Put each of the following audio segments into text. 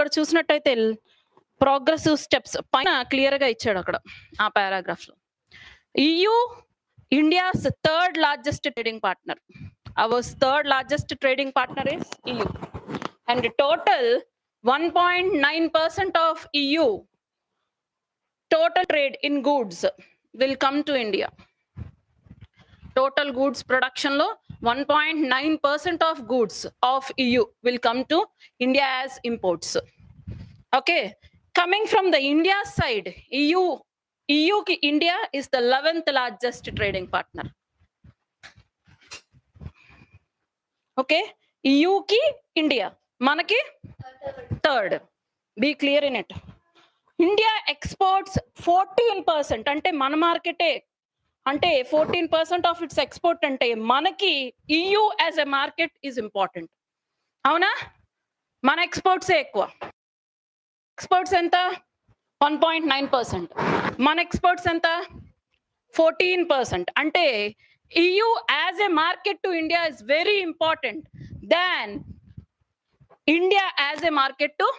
అక్కడ చూసినట్టయితే progressive steps పైన క్లియర్ గా ఇచ్చాడు అక్కడ ఆ పారాగ్రాఫ్ లో. EU India's third largest trading partner. Our third largest trading partner is EU, and total 1.9% of EU total trade in goods will come to India. Total goods production lo 1.9% of goods of EU will come to India as imports. Okay, coming from the India side, EU ki India is the 11th largest trading partner. Okay, EU ki India, manaki third. Be clear in it. India exports 14%, ante mana market అంటే 14% of it's export అంటే మనకి EU as a market is important. అవునా? మన ఎక్స్పోర్ట్సే ఎక్కువ. Exports ఎంత? 1.9%. మన exports ఎంత? 14%. అంటే EU as a market to India is very important than India as a market to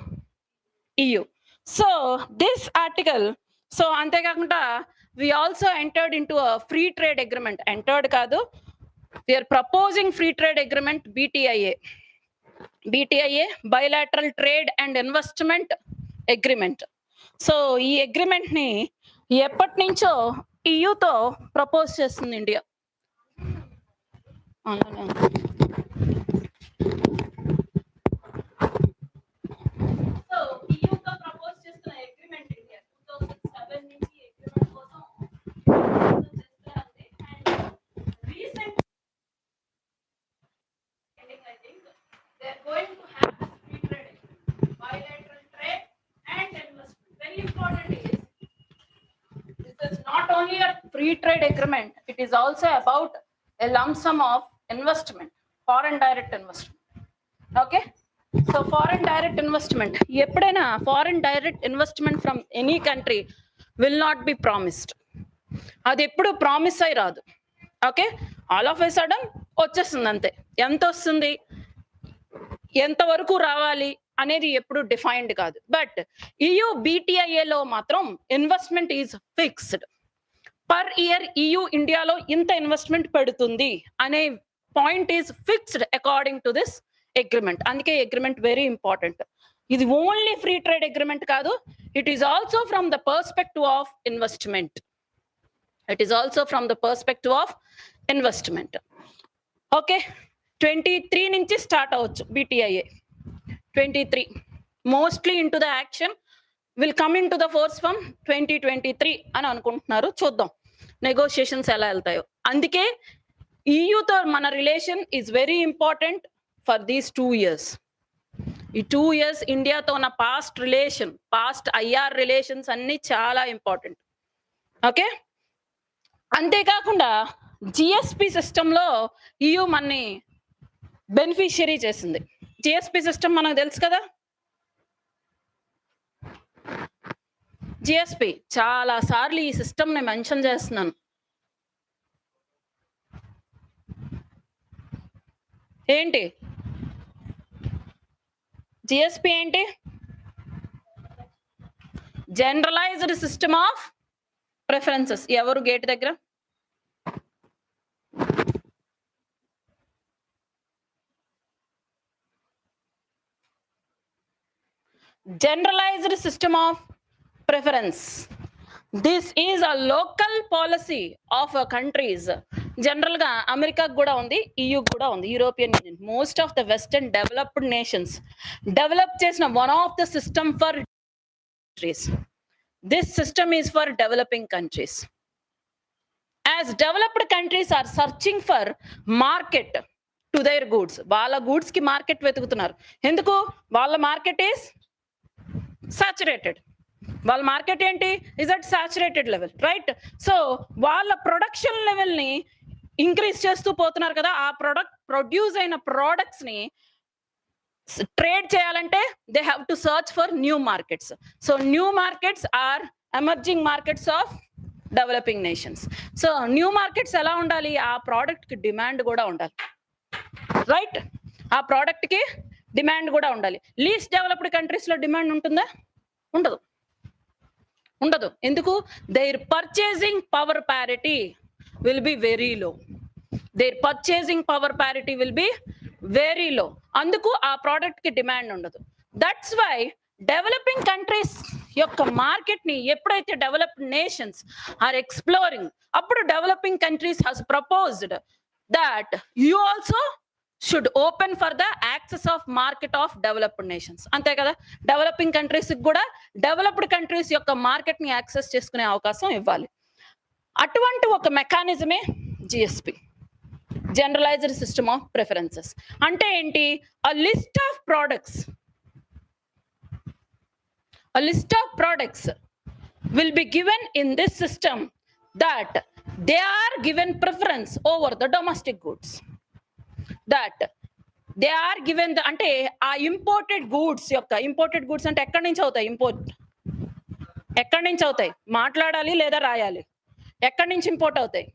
EU. So this article, so అంతేకాకుండా we also entered into a free trade agreement. Entered kaadu, we are proposing free trade agreement, BTIA, bilateral trade and investment agreement. So ee agreement ni eppati nuncho EU to propose chestundi India. So EU to propose chestunna agreement India 2007 nunchi free trade agreement, it is also about a lump sum of investment, foreign direct investment. Okay, so foreign direct investment, eppudaina foreign direct investment from any country will not be promised. అది ఎప్పుడు promise అయి రాదు. Okay, all of a sudden వచ్చేస్తుంది అంతే. ఎంత వస్తుంది, ఎంతవరకు రావాలి అనేది ఎప్పుడు డిఫైన్డ్ కాదు. బట్ EU BTIAలో మాత్రం investment is fixed. Per year EU ఇండియాలో ఇంత ఇన్వెస్ట్మెంట్ పెడుతుంది అనే point is fixed according to this agreement. అందుకే అగ్రిమెంట్ వెరీ ఇంపార్టెంట్. ఇది ఓన్లీ ఫ్రీ ట్రేడ్ అగ్రిమెంట్ కాదు, it is also from the perspective of investment. It is also from the perspective of investment. Okay, 23 నుంచి start అవ్వచ్చు BTIA. 23 mostly into the action will come into the force from 2023 అని అనుకుంటున్నారు. చూద్దాం negotiations ఎలా వెళ్తాయో. అందుకే EU తో మన relation is very important for these 2 years. ఈ 2 years ఇండియాతో ఉన్న past relation, past IR relations అన్ని చాలా ఇంపార్టెంట్. ఓకే, అంతేకాకుండా GSP సిస్టంలో EU మనని బెనిఫిషియరీ చేసింది. GSP సిస్టమ్ మనకు తెలుసు కదా. GSP చాలా సార్లు ఈ సిస్టమ్ ని మెన్షన్ చేస్తున్నాను. ఏంటి GSP ఏంటి? Generalized system of preferences. ఎవరు గేట్ దగ్గర? Generalized system of preference. This is a local policy of countries. General ga America kuda undi, EU kuda undi, European Union. Most of the Western developed nations develop chesina one of the system for countries. This system is for developing countries. As developed countries are searching for market to their goods, వాళ్ళ goods కి market వెతుకుతున్నారు. ఎందుకు? వాళ్ళ market is saturated. వాళ్ళ market ఏంటి? Is at saturated level, right? So వాళ్ళ production level ని increase చేస్తూ పోతున్నారు కదా. ఆ ప్రొడ్యూస్ అయిన ప్రోడక్ట్స్ ని ట్రేడ్ చేయాలంటే they have to search for new markets. So new markets are emerging markets of developing nations. So new markets ఎలా ఉండాలి? ఆ ప్రోడక్ట్ కి డిమాండ్ కూడా ఉండాలి, రైట్? ఆ ప్రోడక్ట్ కి డిమాండ్ కూడా ఉండాలి. లీస్ట్ డెవలప్డ్ కంట్రీస్ లో డిమాండ్ ఉంటుందా? ఉండదు. ఉండదు. ఎందుకు? Their purchasing power parity will be very low. Their purchasing power parity will be very low. అందుకు ఆ ప్రోడక్ట్ కి డిమాండ్ ఉండదు. దట్స్ వై డెవలపింగ్ కంట్రీస్ యొక్క మార్కెట్ ని ఎప్పుడైతే డెవలప్డ్ నేషన్స్ ఆర్ ఎక్స్ప్లోరింగ్, అప్పుడు developing countries has proposed that you also should open for the access of market of developed nations. అంతే కదా, డెవలపింగ్ కంట్రీస్ కూడా డెవలప్డ్ కంట్రీస్ యొక్క market ని access చేసుకునే అవకాశం ఇవ్వాలి. అటువంటి ఒక మెకానిజమే GSP, generalised system of preferences. అంటే ఏంటి? a list of products will be given in this system that they are given preference over the domestic goods, that they are given the, అంటే ఆ ఇంపోర్టెడ్ గూడ్స్ యొక్క, imported goods అంటే ఎక్కడి నుంచి అవుతాయి? Import ఎక్కడి నుంచి అవుతాయి? మాట్లాడాలి లేదా రాయాలి? ఎక్కడి నుంచి ఇంపోర్ట్ అవుతాయి?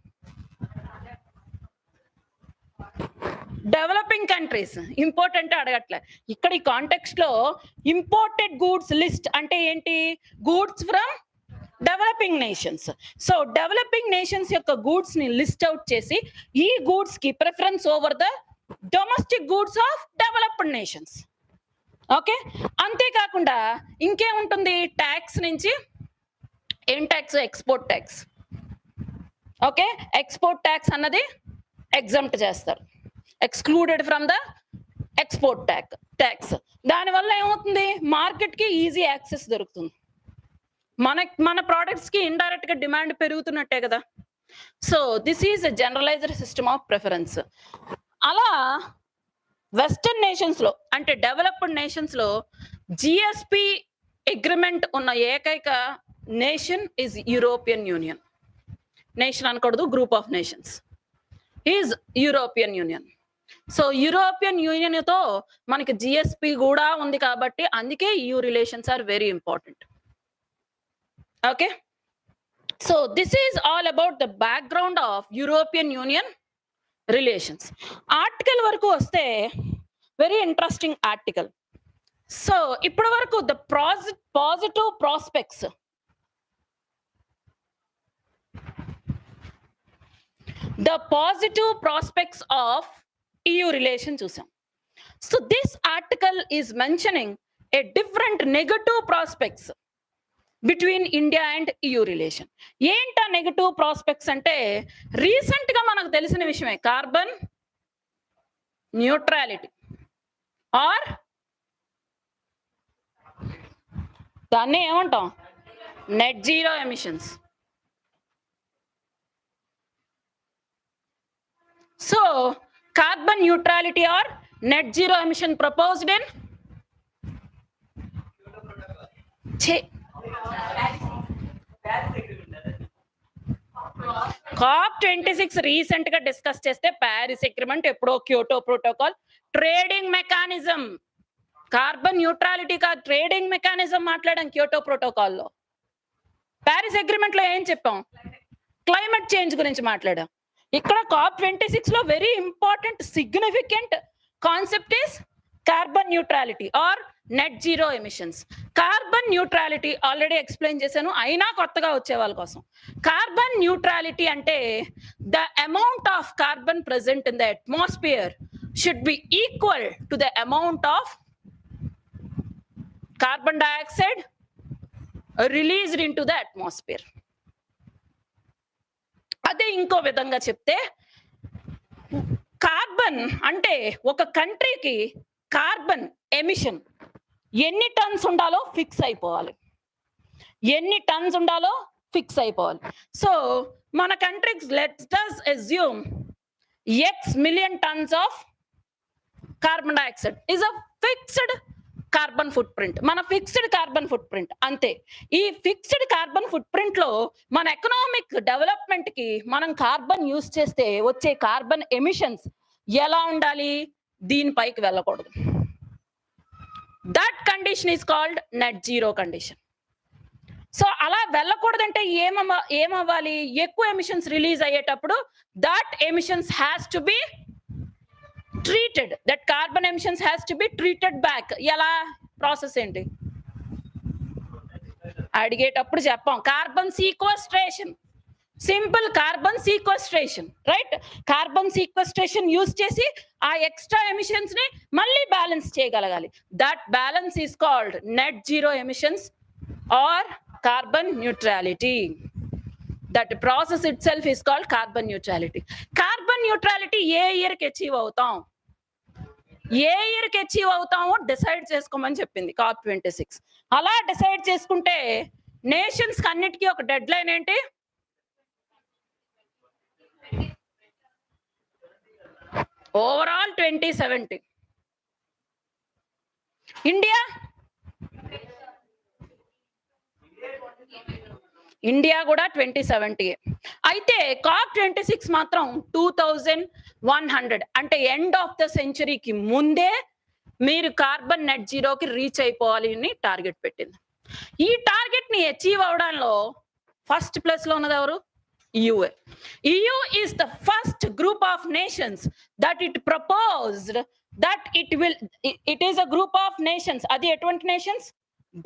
Developing countries. ఇంపోర్ట్ అంటే అడగట్లే ఇక్కడ. ఈ కాంటెక్స్ట్ లో ఇంపోర్టెడ్ గూడ్స్ లిస్ట్ అంటే ఏంటి? Goods from developing nations. So developing nations యొక్క గూడ్స్ ని లిస్ట్ అవుట్ చేసి ఈ గూడ్స్ కి preference over the domestic goods of developed nations. Okay, అంతేకాకుండా ఇంకేముంటుంది? ట్యాక్స్ నుంచి ఏం tax? Export tax. Okay, export tax అన్నది ఎగ్జంప్ట్ చేస్తారు, excluded from the export tax. దానివల్ల ఏమవుతుంది? మార్కెట్ కి ఈజీ యాక్సెస్ దొరుకుతుంది. మన ప్రోడక్ట్స్ కి ఇండైరెక్ట్ గా డిమాండ్ పెరుగుతున్నట్టే కదా. So this is a generalised system of preference. అలా వెస్టర్న్ నేషన్స్ లో, అంటే డెవలప్డ్ నేషన్స్ లో జిఎస్పి అగ్రిమెంట్ ఉన్న ఏకైక nation is European Union. Nation అనకూడదు, group of nations is European Union. So European Union తో మనకి జిఎస్పి కూడా ఉంది కాబట్టి అందుకే EU relations are very important. Okay, so this is all about the background of European Union relations. Article వరకు వస్తే very interesting article. So ఇప్పటి వరకు the positive prospects, the positive prospects of EU relation చూసాం. So this article is mentioning a different negative prospects between India and EU relation. ఏంటా negative prospects అంటే? Recent గా మనకు తెలిసిన విషయమే, కార్బన్ న్యూట్రాలిటీ ఆర్ దాన్ని ఏమంటాం? Net zero emissions. So carbon neutrality or net zero emission proposed in COP26 recent గా discuss చేస్తే ప్యారిస్ అగ్రిమెంట్ ఎప్పుడో, Kyoto protocol, trading mechanism. Carbon neutrality కా ట్రేడింగ్ మెకానిజం మాట్లాడాం క్యోటో ప్రోటోకాల్ లో. ప్యారిస్ అగ్రిమెంట్ లో ఏం చెప్పాం? క్లైమేట్ చేంజ్ గురించి మాట్లాడాం. ఇక్కడ COP26 లో very important significant concept is carbon neutrality or net zero emissions. Carbon neutrality already explain చేశాను, అయినా కొత్తగా వచ్చే వాళ్ళ కోసం. కార్బన్ న్యూట్రాలిటీ అంటే the amount of carbon present in the atmosphere should be equal to the amount of carbon dioxide released into the atmosphere. అదే ఇంకో విధంగా చెప్తే, కార్బన్ అంటే ఒక కంట్రీకి కార్బన్ ఎమిషన్ ఎన్ని టన్స్ ఉండాలో ఫిక్స్ అయిపోవాలి, ఎన్ని టన్స్ ఉండాలో ఫిక్స్ అయిపోవాలి. సో మన కంట్రీకి let's assume X million tons of carbon dioxide is a fixed carbon foot print. మన ఫిక్స్డ్ కార్బన్ ఫుట్ ప్రింట్ అంతే. ఈ ఫిక్స్డ్ కార్బన్ ఫుట్ ప్రింట్ లో మన ఎకనామిక్ డెవలప్మెంట్ కి మనం కార్బన్ యూజ్ చేస్తే వచ్చే కార్బన్ ఎమిషన్స్ ఎలా ఉండాలి? దీనిపైకి వెళ్ళకూడదు. That condition is called net zero condition. So అలా వెళ్ళకూడదంటే ఏమవ్వాలి? ఎక్కువ ఎమిషన్స్ రిలీజ్ అయ్యేటప్పుడు that emissions has to be treated, that carbon emissions has to be treated back. ఎలా ప్రాసెస్ ఏంటి అడిగేటప్పుడు చెప్పాం, carbon sequestration, simple carbon sequestration, right? Carbon sequestration use చేసి ఆ ఎక్స్ట్రా ఎమిషన్స్ ని మళ్ళీ బ్యాలెన్స్ చేయగలగాలి. That balance is called net zero emissions or carbon neutrality. That process itself is called carbon neutrality. Carbon neutrality ఏ year కి achieve అవుతాం, ఏ year కి అచీవ్ అవుతామో డిసైడ్ చేసుకోమని చెప్పింది COP26. అలా డిసైడ్ చేసుకుంటే నేషన్స్ అన్నిటికీ ఒక డెడ్ లైన్ ఏంటి, ఓవరాల్ 2070. ఇండియా కూడా 2070. అయితే COP26 మాత్రం 2100, అంటే ఎండ్ ఆఫ్ ద సెంచరీకి ముందే మీరు కార్బన్ నెట్ జీరోకి రీచ్ అయిపోవాలి అని టార్గెట్ పెట్టింది. ఈ టార్గెట్ ని అచీవ్ అవడంలో ఫస్ట్ ప్లేస్ లో ఉన్నది ఎవరు? EU. EU is the first group of nations that it proposed that it is a group of nations. Adi eటువంటి nations?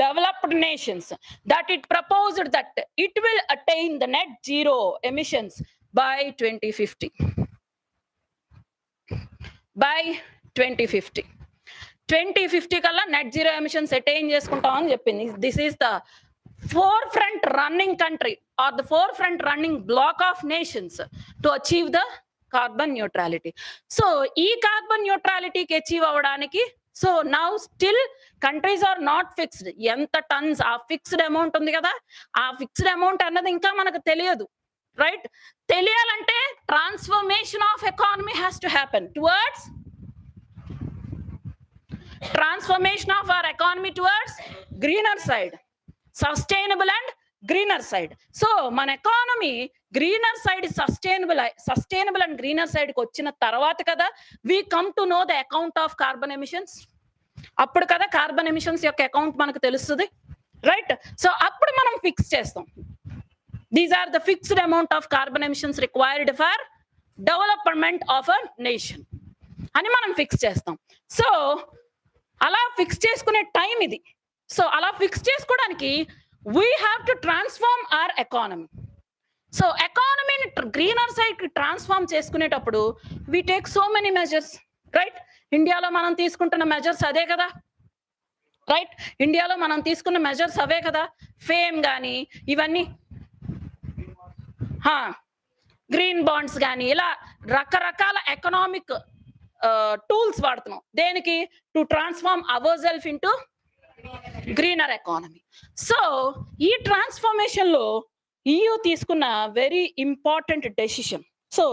Developed nations. That it proposed that it will attain the net zero emissions by 2050. By 2050. 2050 కల్లా net zero emissions attain చేసుకుంటామని చెప్పింది. This is the forefront running country or the forefront running block of nations to achieve the carbon neutrality. So ee carbon neutrality ki achieve avvadaniki, so now still countries are not fixed. Enta tons a fixed amount undi kada, a fixed amount annadi inka manaku teliyadu, right? Teliyalante transformation of economy has to happen towards transformation of our economy towards greener side, sustainable and greener side. So మన economy greener side, sustainable and greener side కి వచ్చిన తర్వాత కదా we come to know the account of carbon emissions. అప్పుడు కదా carbon emissions యొక్క account మనకు తెలుస్తుంది, రైట్? సో అప్పుడు మనం ఫిక్స్ చేస్తాం, these are the fixed amount of carbon emissions required for development of a nation అని మనం ఫిక్స్ చేస్తాం. సో అలా ఫిక్స్ చేసుకునే టైం ఇది. సో అలా ఫిక్స్ చేసుకోవడానికి we have to transform our economy. So ఎకానమీని గ్రీనర్ సైడ్ కి ట్రాన్స్ఫార్మ్ చేసుకునేటప్పుడు we take so many measures, right? ఇండియాలో మనం తీసుకుంటున్న మెజర్స్ అదే కదా, రైట్? ఇండియాలో మనం తీసుకున్న మెజర్స్ అవే కదా, ఫేమ్ కానీ ఇవన్నీ, గ్రీన్ బాండ్స్ కానీ, ఇలా రకరకాల ఎకనామిక్ టూల్స్ వాడుతున్నాం. దేనికి? To transform our self into greener economy. So ఈ ట్రాన్స్ఫర్మేషన్ లో EU తీసుకున్న very important decision. So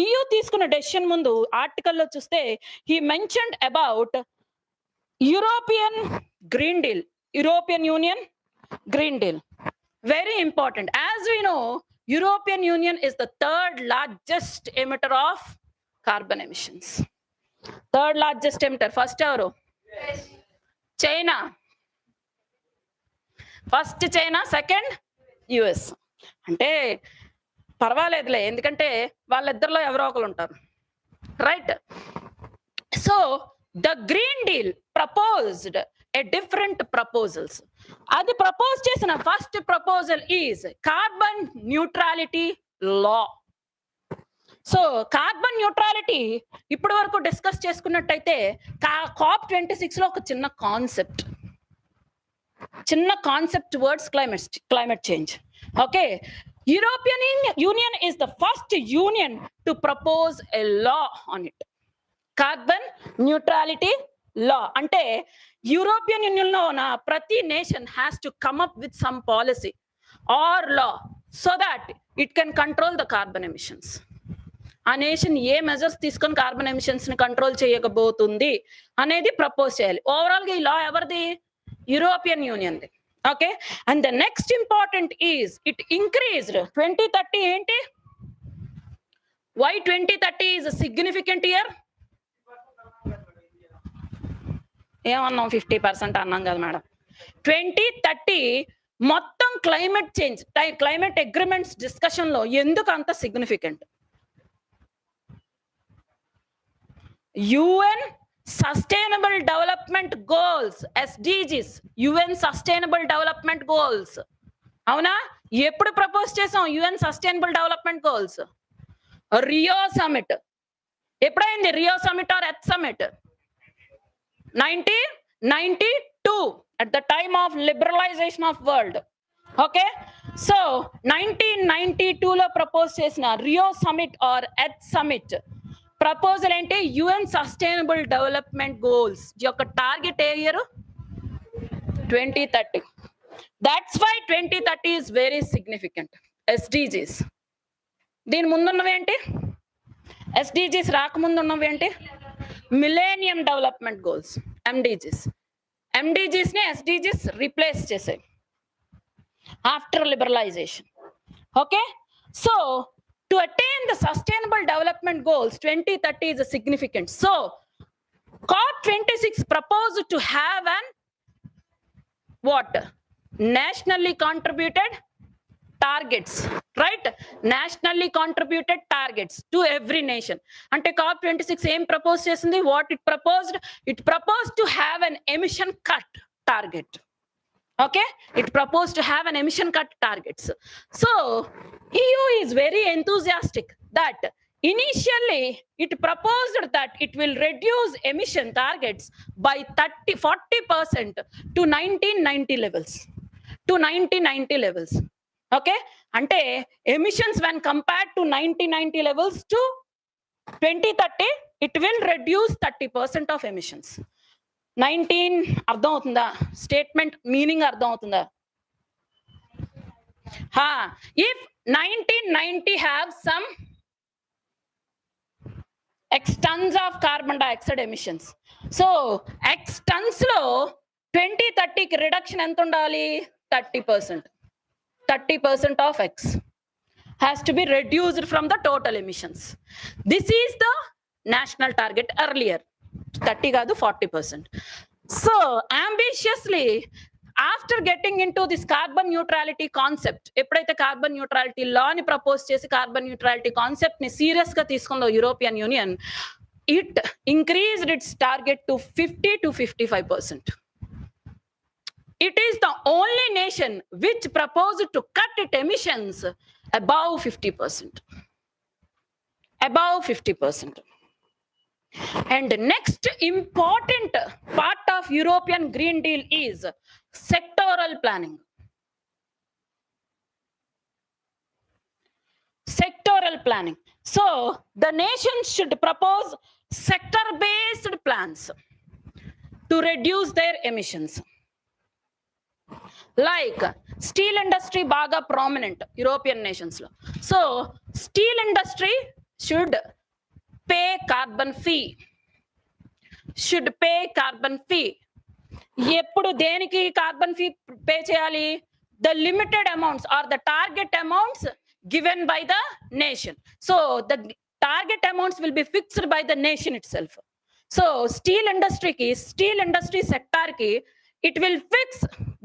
EU తీసుకున్న డెసిషన్ ముందు ఆర్టికల్లో చూస్తే he mentioned about European green deal, European Union green deal. Very important. As we know, European Union is the third largest emitter of carbon emissions. Third largest emitter. First ఎవరు? China. First China, second US. అంటే పర్వాలేదులే, ఎందుకంటే వాళ్ళిద్దరిలో ఎవరో ఒకరు ఉంటారు, right? So the green deal proposed a different proposals. అది propose చేసిన first proposal is carbon neutrality law. So carbon neutrality ఇప్పటి వరకు డిస్కస్ చేసుకున్నట్టయితే COP26 లో ఒక చిన్న concept words climate change. Okay, European Union is the first union to propose a law on it, carbon neutrality law. అంటే European Union లో ఉన్న ప్రతి nation has to come up with some policy or law so that it can control the carbon emissions. ఆ nation ఏ measures తీసుకొని carbon emissions ని control చేయకపోతుంది అనేది ప్రపోజ్ చేయాలి. ఓవరాల్ గా ఈ లా ఎవరిది? యూరోపియన్ యూనియన్ ది. Okay, and the next important is it increased 2030. ఏంటి? Why 2030 is a significant year? ఏమన్నాం? 50% అన్నాం కదా మేడం. 2030 మొత్తం climate change, climate agreements discussion లో ఎందుకు అంత significant? UN Sustainable Development Goals, SDGs, UN Sustainable Development Goals. అవునా? ఎప్పుడు ప్రపోజ్ చేసాం UN Sustainable Development Goals? Rio summit. ఎప్పుడైంది Rio summit or earth summit? 1992 at the time of liberalization of world. Okay, so 1992 లో propose చేసిన Rio summit or earth summit proposal ఏంటి? UN sustainable development goals యొక్క target ఏ year? 2030. That's why 2030 is very significant. SDGs. దీని ముందున్నవి ఏంటి? SDGs రాకముందు ఉన్నవి ఏంటి? Millennium development goals, MDGs. MDGs ని SDGs రీప్లేస్ చేసాయి after liberalization. Okay, so to attain the sustainable development goals 2030 is significant. So COP26 proposed to have an what? Nationally contributed targets, right? Nationally contributed targets to every nation. Ante COP26 em propose chesindi? What it proposed? It proposed to have an emission cut target. Okay, it proposed to have an emission cut targets. So EU is very enthusiastic that initially it proposed that it will reduce emission targets by 40% to 1990 levels. Okay, ante emissions when compared to 1990 levels to 2030, it will reduce 30% of emissions. 19 అర్థం అవుతుందా? Statement meaning అర్థం అవుతుందా? If 1990 have some x tons of carbon dioxide emissions, so x tons లో 2030 కి reduction ఎంత ఉండాలి? 30%. 30% of x has to be reduced from the total emissions. This is the national target earlier. 30 కాదు, 40%. So ambitiously, after getting into this carbon neutrality concept, ఎప్పుడైతే carbon neutrality లాని propose చేసి carbon neutrality concept ని serious గా తీసుకుందో European Union, it increased its target to 50 to 55%. It is the only nation which proposed to cut its emissions above 50%. Above 50%. And next important part of European Green Deal is sectoral planning. Sectoral planning. So the nations should propose sector-based plans to reduce their emissions. Like steel industry baga prominent European nations lo. So steel industry should pay carbon fee. Should pay carbon fee. ఎప్పుడు దేనికి carbon fee pay చేయాలి? The limited amounts or the target amounts given by the nation. So the target amounts will be fixed by the nation itself. So steel industry sector ki it will fix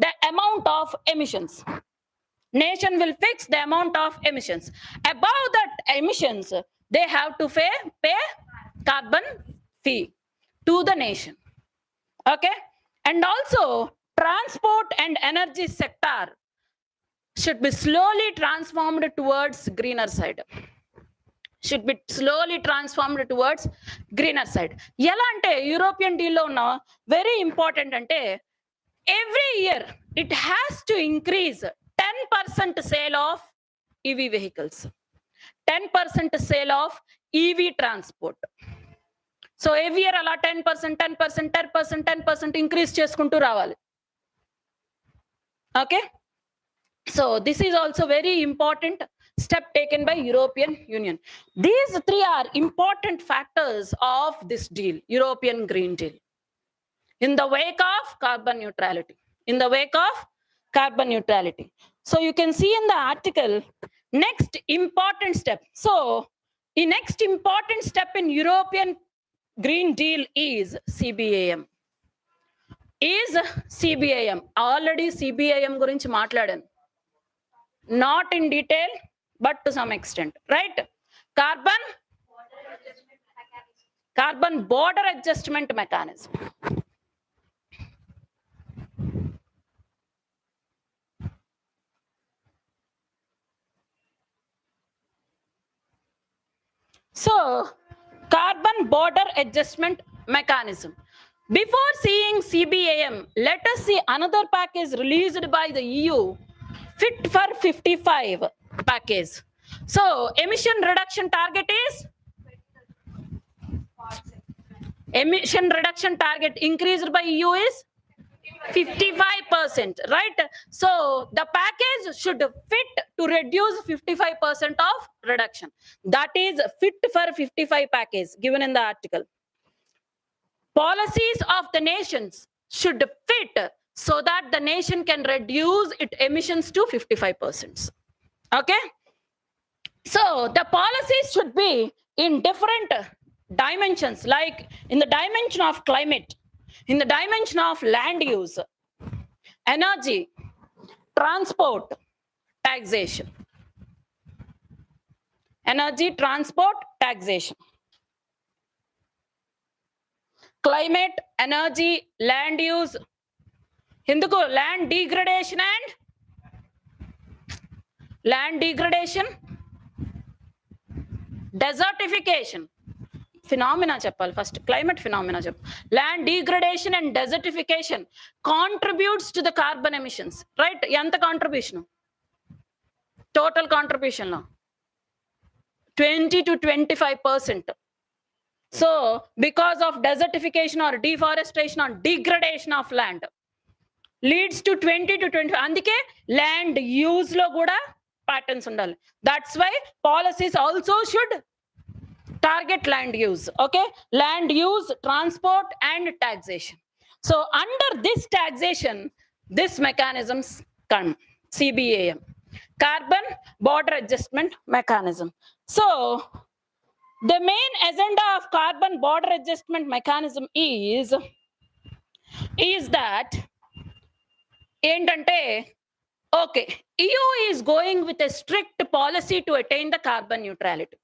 the amount of emissions. Nation will fix the amount of emissions. Above that emissions, they have to pay carbon fee to the nation. Okay, and also transport and energy sector should be slowly transformed towards greener side. Should be slowly transformed towards greener side. ఎలా అంటే European deal లో ఉన్న very important అంటే every year it has to increase 10% sale of EV vehicles, 10% sale of EV transport. So every year అలా 10% increase చేసుకుంటూ రావాలి. Okay, so this is also very important step taken by European Union. These three are important factors of this deal, European Green Deal, in the wake of carbon neutrality. So you can see in the article next important step. So the next important step in European Green Deal is CBAM. Already CBAM గురించి మాట్లాడాను, not in detail but to some extent, right? Carbon Carbon border adjustment mechanism. So, carbon border adjustment mechanism. Before seeing CBAM, let us see another package released by the EU, Fit for 55 package. So, emission reduction target is? Emission reduction target increased by EU is 55%, right? So the package should fit to reduce 55% of reduction. That is Fit for 55 package given in the article. Policies of the nations should fit so that the nation can reduce its emissions to 55%. Okay? So the policies should be in different dimensions, like in the dimension of climate, in the dimension of land use, energy, transport, taxation. Energy, transport, taxation. Climate, energy, land use, Hinduku, land degradation desertification. Phenomena cheppali first, climate phenomena land degradation and desertification contributes to the carbon emissions, right? Enta contribution, total contribution lo 20 to 25%. So because of desertification or deforestation or degradation of land leads to 20 to 20. Andike land use lo kuda patterns undali. That's why policies also should target land use. Okay, land use, transport and taxation. So under this taxation, this mechanisms come. CBAM, carbon border adjustment mechanism. So the main agenda of carbon border adjustment mechanism is that ఏంటంటే, okay, EU is going with a strict policy to attain the carbon neutrality.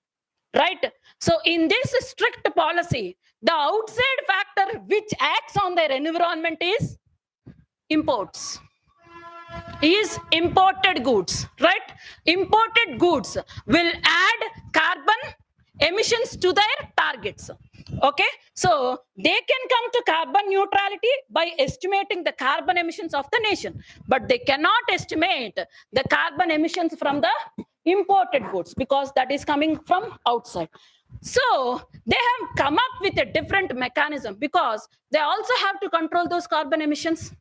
Right? So in this strict policy, the outside factor which acts on their environment is imports. Is imported goods, right? Imported goods will add carbon emissions to their targets. Okay, so they can come to carbon neutrality by estimating the carbon emissions of the nation, but they cannot estimate the carbon emissions from the imported goods because that is coming from outside. So they have come up with a different mechanism because they also have to control those carbon emissions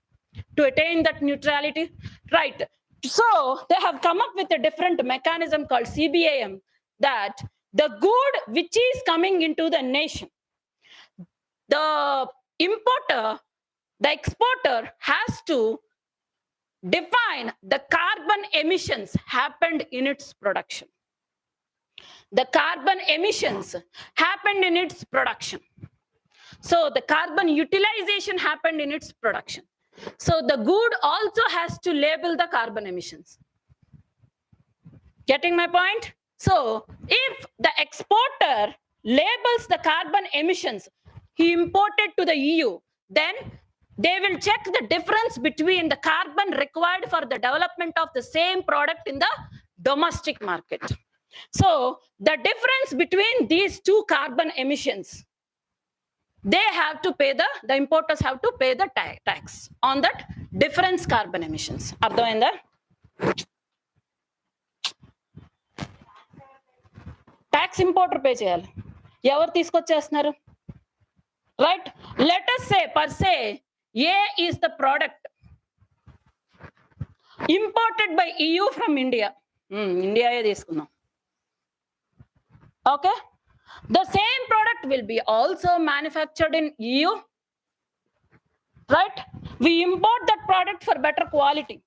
to attain that neutrality, right? So they have come up with a different mechanism called CBAM, that the good which is coming into the nation, the importer, the exporter has to define the carbon emissions happened in its production. The carbon emissions happened in its production. So the carbon utilization happened in its production. So the good also has to label the carbon emissions. Getting my point? So if the exporter labels the carbon emissions he imported to the EU, then they will check the difference between the carbon required for the development of the same product in the domestic market. So the difference between these two carbon emissions, they have to pay the importers have to pay the tax on that difference carbon emissions. Ardhamainda? Tax importer pay cheyali. Evaru teeskochestunaru? Right? Let us say per se A is the product imported by EU from India. India ye teeskunnam. Okay? The same product will be also manufactured in EU. Right? We import that product for better quality.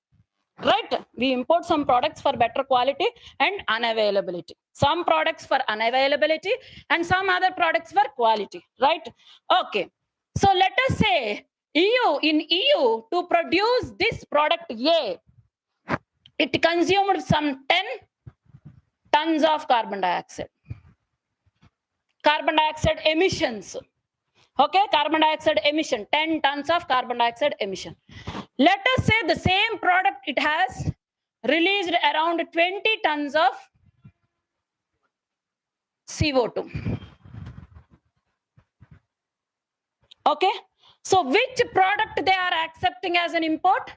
Right? We import some products for better quality and unavailability. Some products for unavailability and some other products for quality. Right? Okay. So let us say in EU to produce this product A, it consumed some 10 tons of carbon dioxide. carbon dioxide emissions. Okay, carbon dioxide emission, 10 tons of carbon dioxide emission. Let us say the same product, it has released around 20 tons of CO2. Okay, so which product they are accepting as an import?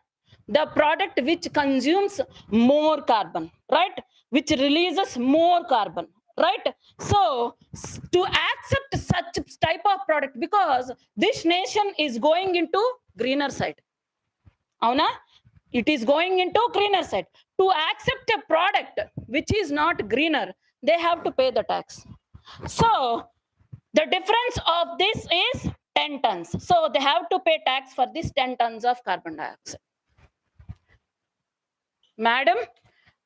The product which consumes more carbon, right? Which releases more carbon, right? So to accept such type of product, because this nation is going into greener side, avuna, it is going into greener side. To accept a product which is not greener, they have to pay the tax. So the difference of this is 10 tons. So they have to pay tax for this 10 tons of carbon dioxide. Madam,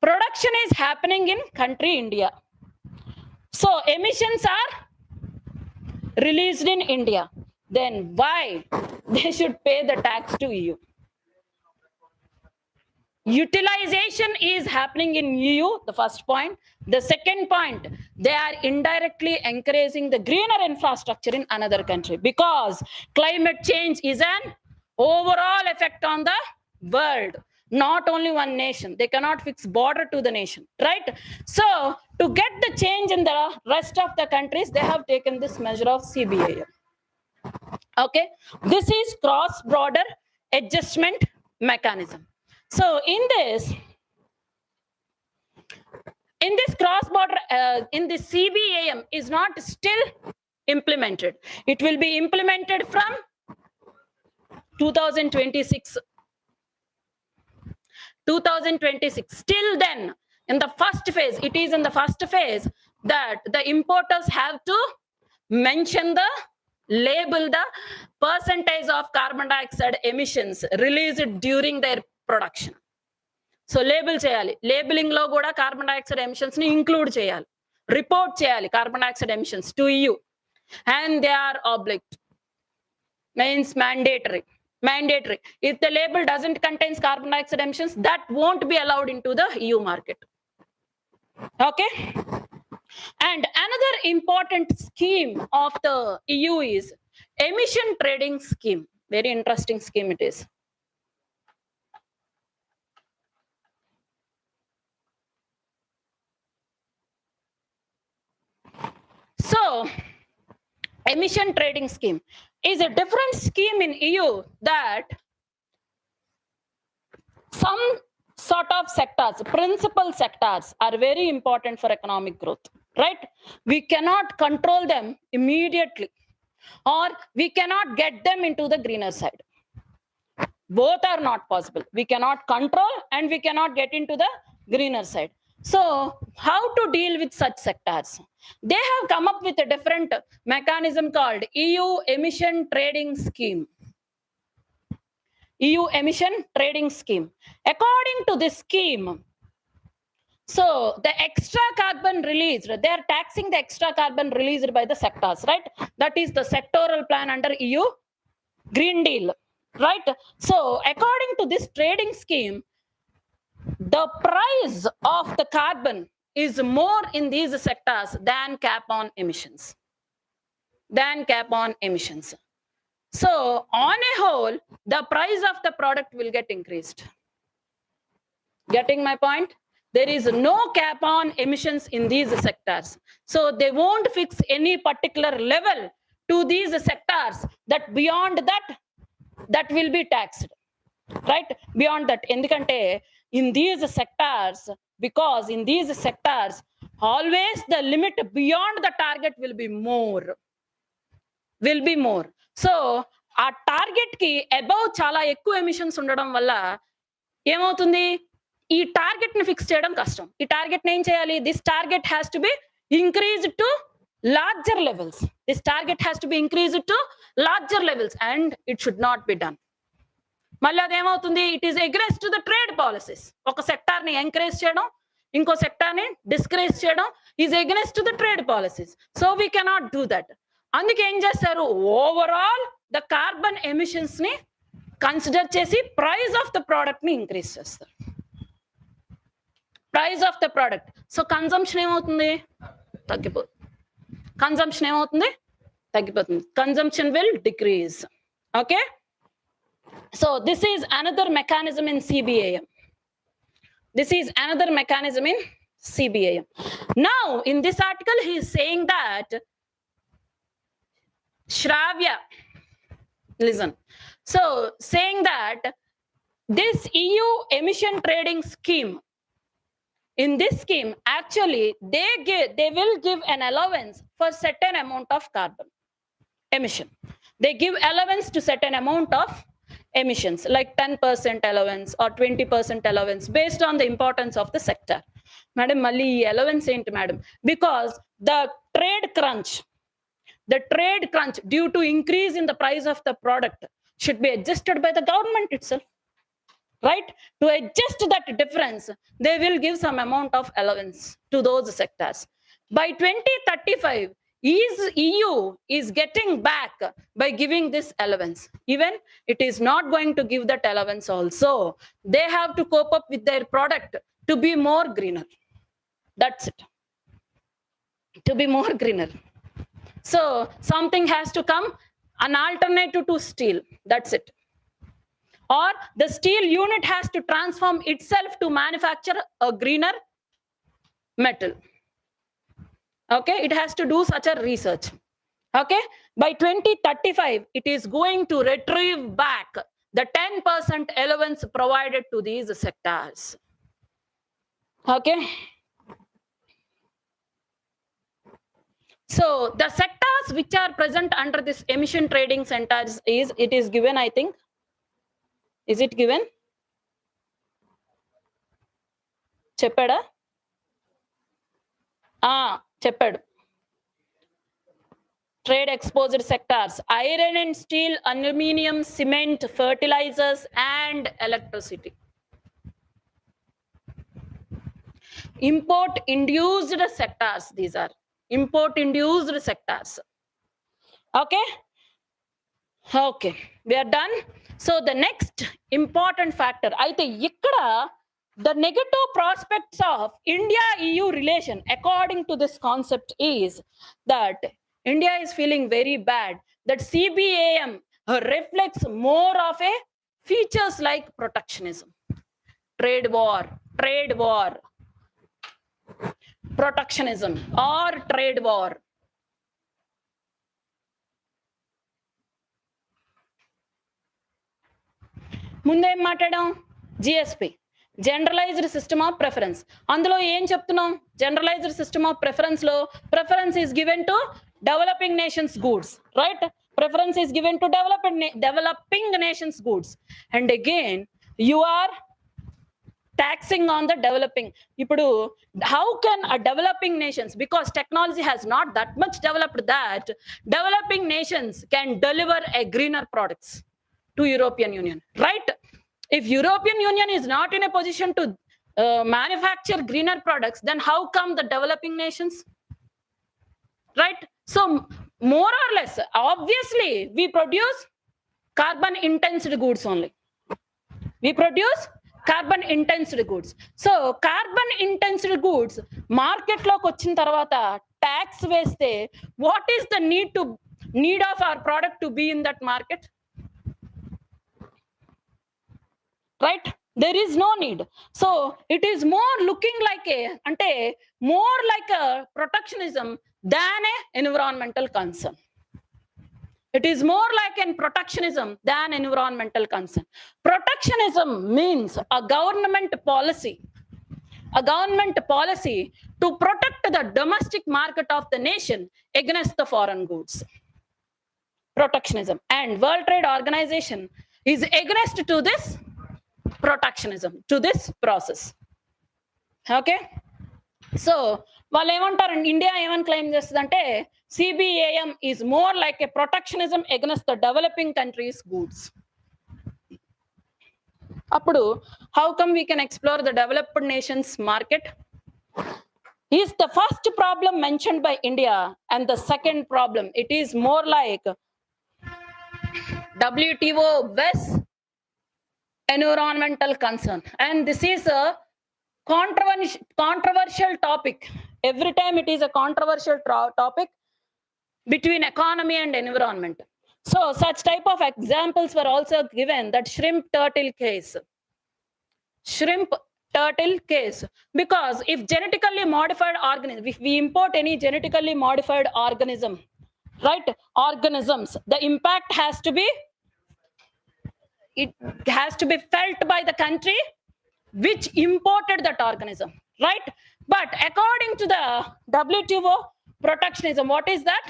production is happening in country India. So emissions are released in India. Then why they should pay the tax to EU? Utilization is happening in EU, the first point. The second point, they are indirectly encouraging the greener infrastructure in another country, because climate change is an overall effect on the world, not only one nation. They cannot fix border to the nation, right? So to get the change in the rest of the countries, they have taken this measure of CBAM. Okay, this is cross border adjustment mechanism. So in this cross border, in this CBAM is not still implemented. It will be implemented from 2026. Till then, in the first phase, it is in the first phase that the importers have to mention the label the percentage of carbon dioxide emissions released during their production. So label cheyali, labeling lo kuda carbon dioxide emissions ni include cheyali, report cheyali carbon dioxide emissions to EU, and they are obliged, means mandatory. If the label doesn't contain carbon dioxide emissions, that won't be allowed into the EU market. Okay, and another important scheme of the EU is emission trading scheme. Very interesting scheme it is. So emission trading scheme is a different scheme in EU, that some sort of sectors, principal sectors, are very important for economic growth, right? We cannot control them immediately, or we cannot get them into the greener side. Both are not possible. We cannot control and we cannot get into the greener side. So how to deal with such sectors? They have come up with a different mechanism called EU emission trading scheme. EU emission trading scheme. According to this scheme, so the extra carbon released, they are taxing the extra carbon released by the sectors, right? That is the sectoral plan under EU Green Deal, right? So according to this trading scheme, the price of the carbon is more in these sectors than cap on emissions. So on a whole, the price of the product will get increased. Getting my point? There is no cap on emissions in these sectors. So they won't fix any particular level to these sectors, that beyond that will be taxed, right? Beyond that, endukante in these sectors, because in these sectors always the limit beyond the target will be more. So ఆ target కి above చాలా ఎక్కువ emissions ఉండడం వల్ల ఏమవుతుంది, ఈ target ని fix చేయడం కష్టం. ఈ టార్గెట్ ని ఏం చేయాలి? This target has to be increased to larger levels. This target has to be increased to larger levels and it should not be done. మళ్ళీ అదేమవుతుంది, it is against to the trade policies. ఒక sector ని encourage చేయడం, ఇంకో sector ని discourage చేయడం is against to the trade policies. So we cannot do that. అందుకే ఏం చేస్తారు, ఓవరాల్ ద కార్బన్ ఎమిషన్స్ ని కన్సిడర్ చేసి ప్రైస్ ఆఫ్ ద ప్రోడక్ట్ ని ఇంక్రీజ్ చేస్తారు. Price of the product. So consumption ఏమవుతుంది, తగ్గిపోతుంది. కన్జంప్షన్ ఏమవుతుంది? తగ్గిపోతుంది. Consumption will decrease. Okay, so this is another mechanism in CBAM. This is another mechanism in CBAM. Now, in this article, he is saying that Shravya, listen. So, saying that this EU emission trading scheme, in this scheme, actually, they will give an allowance for certain amount of carbon emission. They give allowance to certain amount of emissions, like 10% allowance or 20% allowance based on the importance of the sector. Madam, Mali allowance ain't, madam, because the trade crunch due to increase in the price of the product should be adjusted by the government itself, right? To adjust that difference, they will give some amount of allowance to those sectors. By 2035, EU is getting back by giving this allowance. Even it is not going to give that allowance also. They have to cope up with their product to be more greener. That's it. To be more greener. So something has to come, an alternative to steel. That's it. Or the steel unit has to transform itself to manufacture a greener metal. Okay, it has to do such a research. Okay, by 2035, it is going to retrieve back the 10% allowance provided to these sectors. Okay. So the sectors which are present under this emission trading centers it is given, I think. Is it given? Cheppada? చెప్పాడు. Trade exposed sectors: iron and steel, aluminum, cement, fertilizers, and electricity. Import induced sectors, these are import induced sectors. Okay, we are done. So the next important factor, aithe ikkada the negative prospects of India-EU relation, according to this concept, is that India is feeling very bad that CBAM reflects more of a features like protectionism, trade war, protectionism or trade war. ముందేం మాట్లాడాం? GSP, generalized system of preference. అందులో ఏం చెప్తున్నాం? Generalized system of preference లో preference is given to developing nations goods, right? Preference is given to developing nations goods, and again you are taxing on the developing. Ipudu, how can a developing nations, because technology has not that much developed, that developing nations can deliver a greener products to European Union, right? If European Union is not in a position to manufacture greener products, then how come the developing nations, right? So more or less, obviously we produce carbon intensive goods only. We produce carbon intensive goods. So carbon intensive goods market loki vachin tarvata tax veste, what is the need of our product to be in that market, right? There is no need. So it is more looking like more like a protectionism than a environmental concern. It is more like a protectionism than environmental concern. Protectionism means a government policy to protect the domestic market of the nation against the foreign goods. Protectionism, and World Trade Organization is against to this protectionism, to this process. Okay, so వాళ్ళు ఏమంటారు, India ఏమని claim చేస్తుందంటే CBAM is more like a protectionism against the developing countries' goods. Appudu, how come we can explore the developed nations market? Is the first problem mentioned by India, and the second problem, it is more like WTO West environmental concern, and this is a controversial topic. Every time it is a controversial topic. between economy and environment. So such type of examples were also given, that shrimp turtle case. Shrimp turtle case, because if genetically modified organism, if we import any genetically modified organism, right, organisms, the impact has to be, it has to be felt by the country which imported that organism, right? But according to the WTO protectionism, what is that?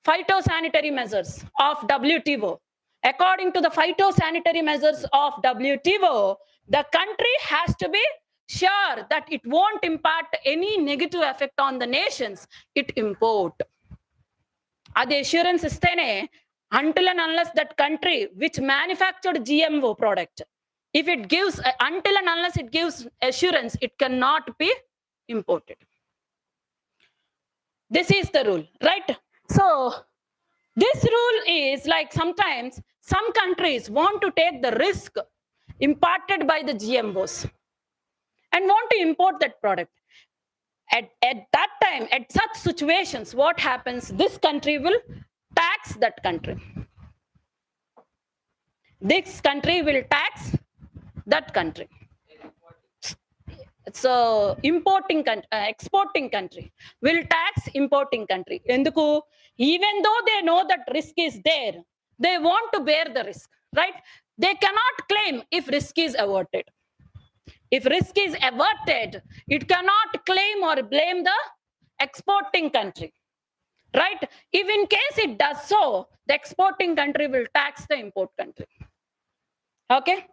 Phytosanitary measures of WTO. According to the phytosanitary measures of WTO, the country has to be sure that it won't impact any negative effect on the nations it import. Adi assurance istene, until and unless that country which manufactured GMO product, if it gives, until and unless it gives assurance, it cannot be imported. This is the rule, right? So this rule is like, sometimes some countries want to take the risk imparted by the GMOs and want to import that product. At that time, at such situations, what happens? This country will tax that country. This country will tax that country. So importing country, exporting country will tax importing country. Enduku? Even though they know that risk is there, they want to bear the risk, right? They cannot claim if risk is averted. If risk is averted, it cannot claim or blame the exporting country, right? If in case it does so, the exporting country will tax the import country. Okay?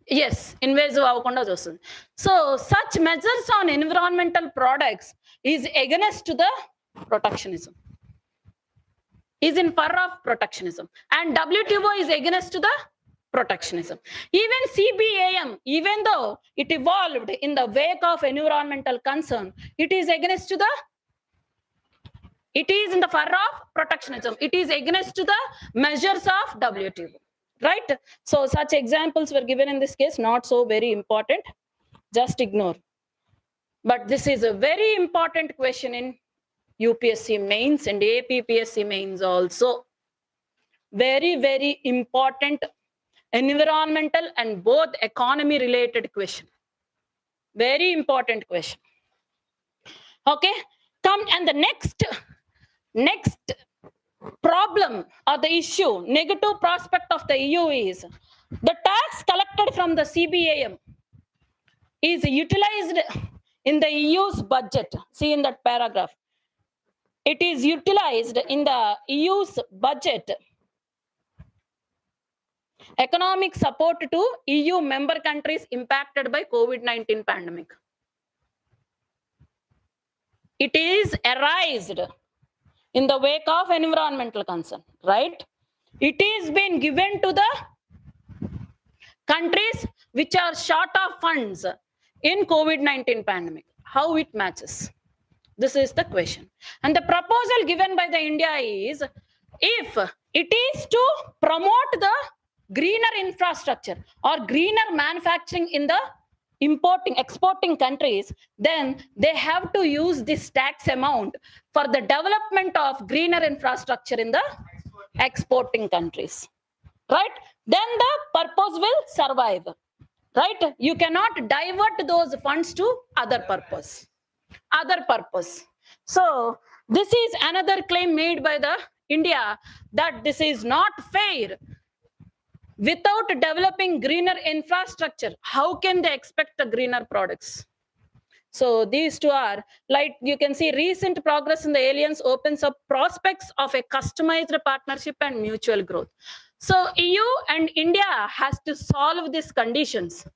Yes, invasive avakunda chostundi. So such measures on environmental products is against the protectionism, is in favor of protectionism, and WTO is against the protectionism. Even CBAM, even though it evolved in the wake of environmental concern, it is against the, it is in the favor of protectionism, it is against the measures of WTO, right? So such examples were given in this case, not so very important, just ignore. But this is a very important question in UPSC mains and APPSC mains also. Very, very important environmental and both economy related question. Very important question. Okay, come, and the next problem or the issue, negative prospect of the EU is the tax collected from the CBAM is utilized in the EU's budget. See in that paragraph, it is utilized in the EU's budget, economic support to EU member countries impacted by COVID-19 pandemic. It is arised in the wake of environmental concern, right? It is being given to the countries which are short of funds in COVID-19 pandemic. How it matches? This is the question. And the proposal given by the India is, if it is to promote the greener infrastructure or greener manufacturing in the exporting countries, then they have to use this tax amount for the development of greener infrastructure in the exporting countries, right? Then the purpose will survive, right? You cannot divert those funds to other purpose. So this is another claim made by the India, that this is not fair. Without developing greener infrastructure, how can they expect the greener products? So these two are, like you can see, recent progress in the alliance opens up prospects of a customized partnership and mutual growth. So EU and India has to solve these conditions.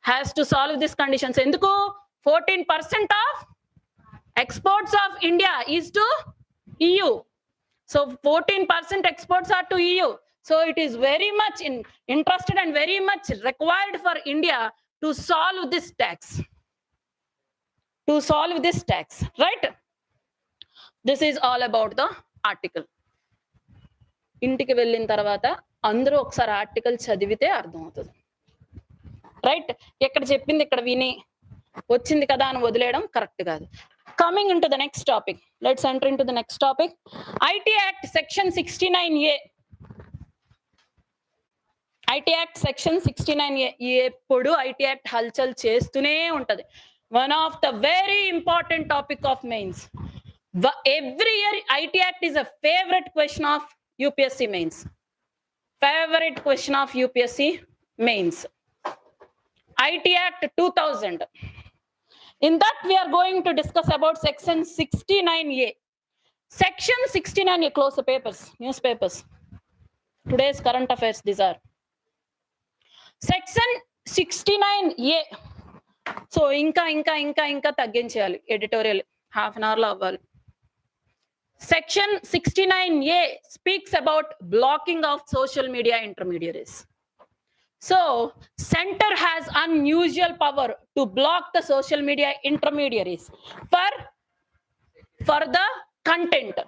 Enduku 14% of exports of India is to EU. So 14% exports are to EU. So it is very much interested and very much required for India to solve this tax. Right? This is all about the article. ఇంటికి వెళ్ళిన తర్వాత అందరూ ఒకసారి article చదివితే అర్థమవుతుంది, right? ఎక్కడ చెప్పింది ఇక్కడ విని వచ్చింది కదా అని వదిలేయడం కరెక్ట్ కాదు. Coming into the next topic, let's enter into the next topic. IT Act Section 69A. IT Act Section 69A. ఎప్పుడు IT Act హల్చల్ చేస్తూనే ఉంటది. One of the very important topic of mains. Every year IT Act is a favorite question of UPSC mains. Favorite question of UPSC mains. IT Act 2000. In that we are going to discuss about Section 69A. Section 69A, close the papers, newspapers. Today's current affairs, these are. Section 69A. So, inka తగ్గించేయాలి editorial. Half an hour లో అవ్వాలి. Section 69A speaks about blocking of social media intermediaries. So, center has unusual power to block the social media intermediaries for the content.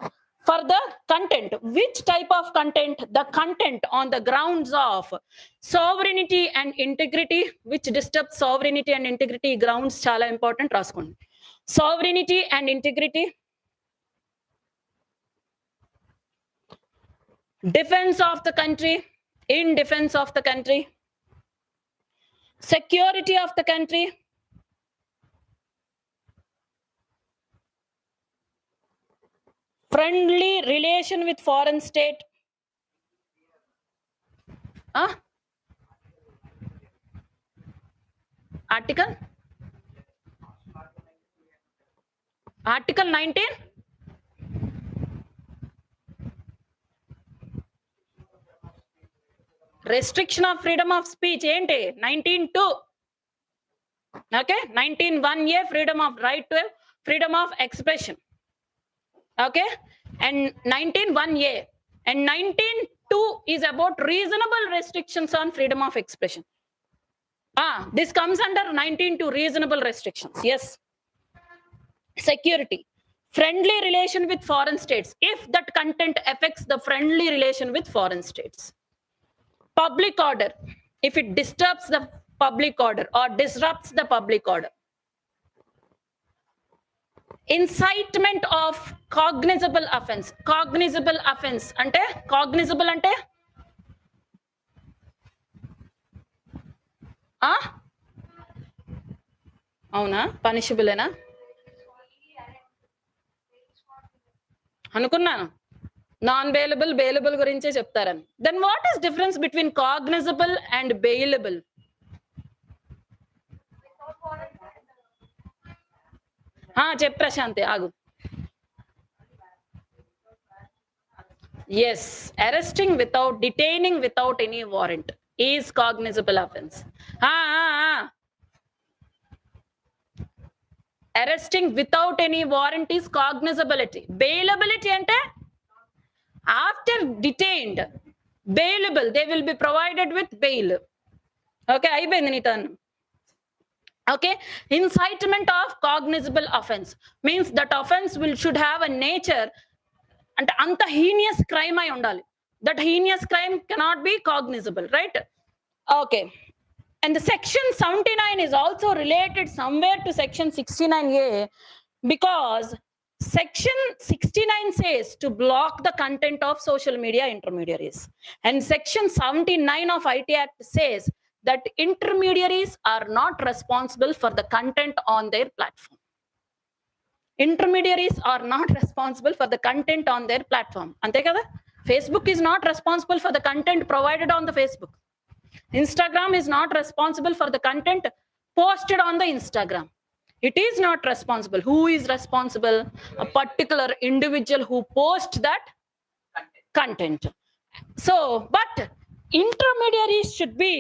For the content, which type of content? The content on the grounds of sovereignty and integrity, which disturbs sovereignty and integrity grounds chala important raskondi. Sovereignty and integrity, defense of the country, in defense of the country, security of the country, friendly relation with foreign state. Article 19. Restriction of freedom of speech enti 19(2). Okay, 19(1)A freedom of right to freedom of expression. Okay, and 19(1)A and 19(2) is about reasonable restrictions on freedom of expression. This comes under 19(2) reasonable restrictions. Yes. Security, friendly relation with foreign states if that content affects the friendly relation with foreign states. Public order, if it disturbs the public order or disrupts the public order. Incitement of cognizable offense. Cognizable offense ante cognizable ante అవునా punishable ఏనా అనుకున్నాను. Non bailable bailable గురించే చెప్తారని. Then what is difference between cognizable and bailable? చెప్ ప్రశాంతి ఆగు. Yes, arresting without detaining without any warrant is cognizable offense. Arresting without any warrant is cognizability. Bailability ante after detained, bailable, they will be provided with bail. Okay, అయిపోయింది నీ turn. Okay, incitement of cognizable offense means that offense should have a nature and anta heinous crime ay undali. That heinous crime cannot be cognizable, right? Okay, and the section 79 is also related somewhere to section 69A because section 69 says to block the content of social media intermediaries, and section 79 of IT Act says that intermediaries are not responsible for the content on their platform. Intermediaries are not responsible for the content on their platform. Ante kada? Facebook is not responsible for the content provided on the Facebook. Instagram is not responsible for the content posted on the Instagram. It is not responsible. Who is responsible? A particular individual who posts that content. So, but intermediaries should be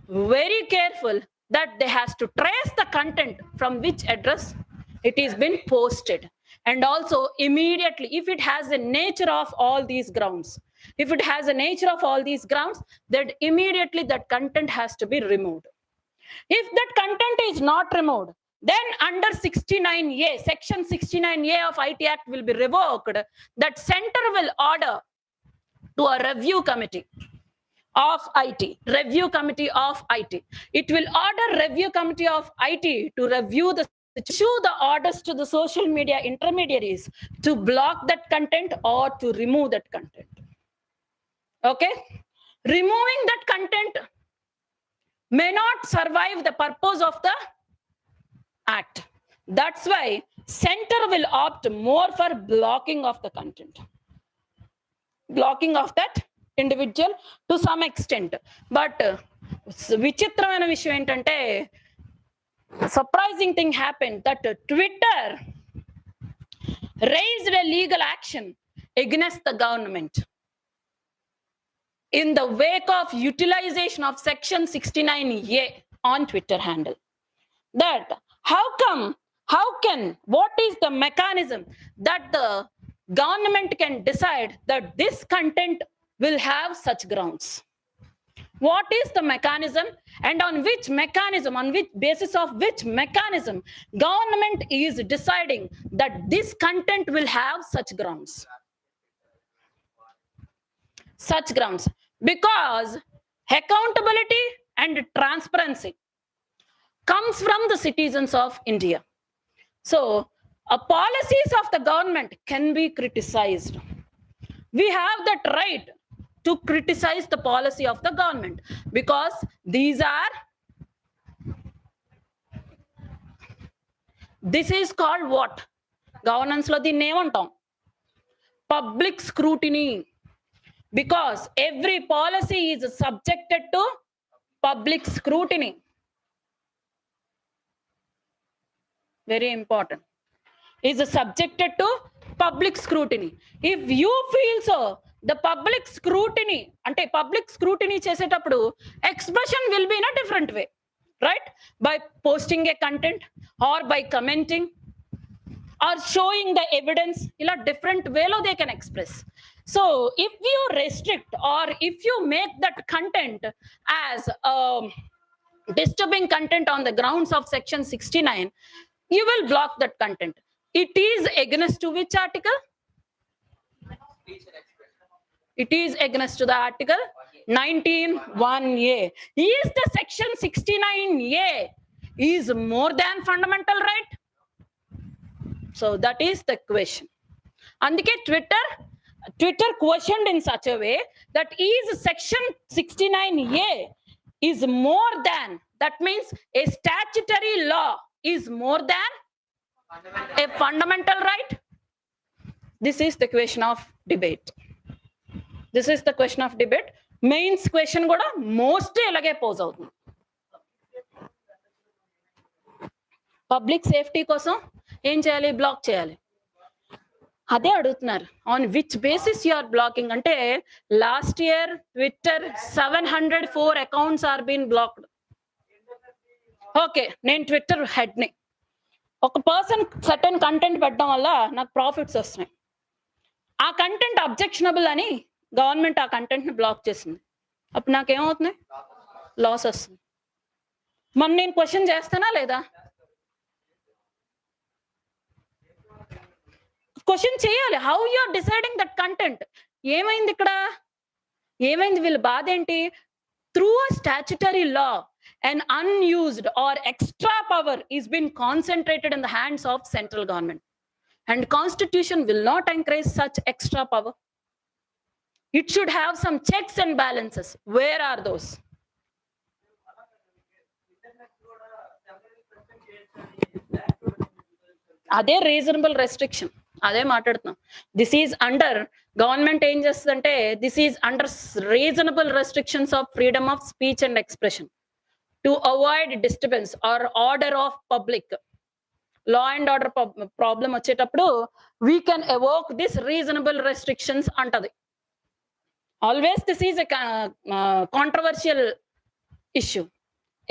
very careful that they has to trace the content from which address it is been posted, and also immediately if it has the nature of all these grounds, if it has a nature of all these grounds, that immediately that content has to be removed. If that content is not removed, then under 69A, section 69A of IT Act will be revoked. That center will order to a review committee of IT, review committee of IT. It will order review committee of IT to review the issue the orders to the social media intermediaries to block that content or to remove that content. Okay, removing that content may not survive the purpose of the act. That's why center will opt more for blocking of the content, blocking of that individual to some extent. But vichitramana vishayam entante, surprising thing happened that Twitter raised a legal action against the government in the wake of utilization of section 69A on Twitter handle. That how can, what is the mechanism that the government can decide that this content will have such grounds? What is the mechanism, and on which mechanism, on which basis of which mechanism government is deciding that this content will have such grounds? Such grounds, because accountability and transparency comes from the citizens of India. So policies of the government can be criticized. We have that right to criticize the policy of the government, because this is called what? Governance lo దీన్ని ఏమంటాం? Public scrutiny. Because every policy is subjected to public scrutiny. Very important. Is subjected to public scrutiny. If you feel so, the public scrutiny, ante public scrutiny చేసేటప్పుడు expression will be in a different way, right? By posting a content or by commenting or showing the evidence, ila different way lo they can express. So if you restrict or if you make that content as disturbing content on the grounds of section 69, you will block that content. It is against to which article? It is against to the article 19(1)(a). Is the section 69A is more than fundamental right? So that is the question. Andike Twitter questioned in such a way that is section 69A is more than, that means a statutory law is more than a fundamental right? This is the question of debate. This is the question of debate. Mains question kuda most elage pose avutundi. Public safety kosam em cheyali? Block cheyali. అదే అడుగుతున్నారు. On which basis you are blocking అంటే last year Twitter 704 accounts are being blocked. Okay, నేను Twitter head ని, ఒక person certain content పెట్టడం వల్ల నాకు profits వస్తున్నాయి. ఆ కంటెంట్ అబ్జెక్షనబుల్ అని గవర్నమెంట్ ఆ కంటెంట్ ని బ్లాక్ చేసింది. అప్పుడు నాకేమవుతున్నాయి? లాస్ వస్తుంది. మరి నేను క్వశ్చన్ చేస్తానా లేదా? క్వశ్చన్ చేయాలి. How you are deciding that content? ఏమైంది ఇక్కడ? ఏమైంది? వీళ్ళ బాధ ఏంటి? Through a statutory law an unused or extra power is being concentrated in the hands of central government, and constitution will not encourage such extra power. It should have some checks and balances. Where are those? అదే reasonable restriction, అదే మాట్లాడుతున్నాం. This is under government ఏం చేస్తుందంటే this is under reasonable restrictions of freedom of speech and expression to avoid disturbance or order of public. Law and order problem వచ్చేటప్పుడు we can evoke this reasonable restrictions అంటది. Always this is a controversial issue.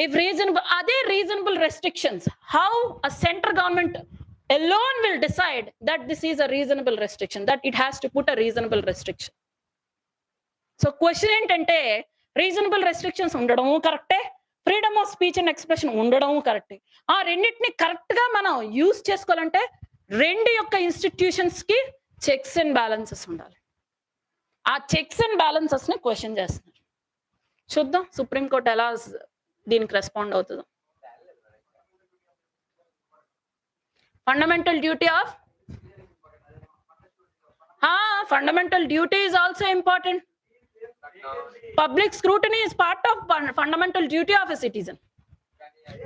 If reasonable, అదే reasonable restrictions, how a central government alone will decide that this is a reasonable restriction, that it has to put a reasonable restriction. So question ఏంటంటే reasonable restrictions ఉండడం కరెక్టే, freedom of speech and expression ఉండడం కరెక్టే. ఆ రెండింటిని correct గా మనం use చేసుకోవాలంటే రెండు యొక్క ఇన్స్టిట్యూషన్స్ కి చెక్స్ అండ్ బ్యాలెన్సెస్ ఉండాలి. ఆ చెక్స్ అండ్ బ్యాలెన్సెస్ ని క్వశ్చన్ చేస్తున్నారు. చూద్దాం సుప్రీంకోర్టు ఎలా దీనికి రెస్పాండ్ అవుతుందో. Fundamental duty of fundamental duty is also important. Public scrutiny is part of fundamental duty of a citizen,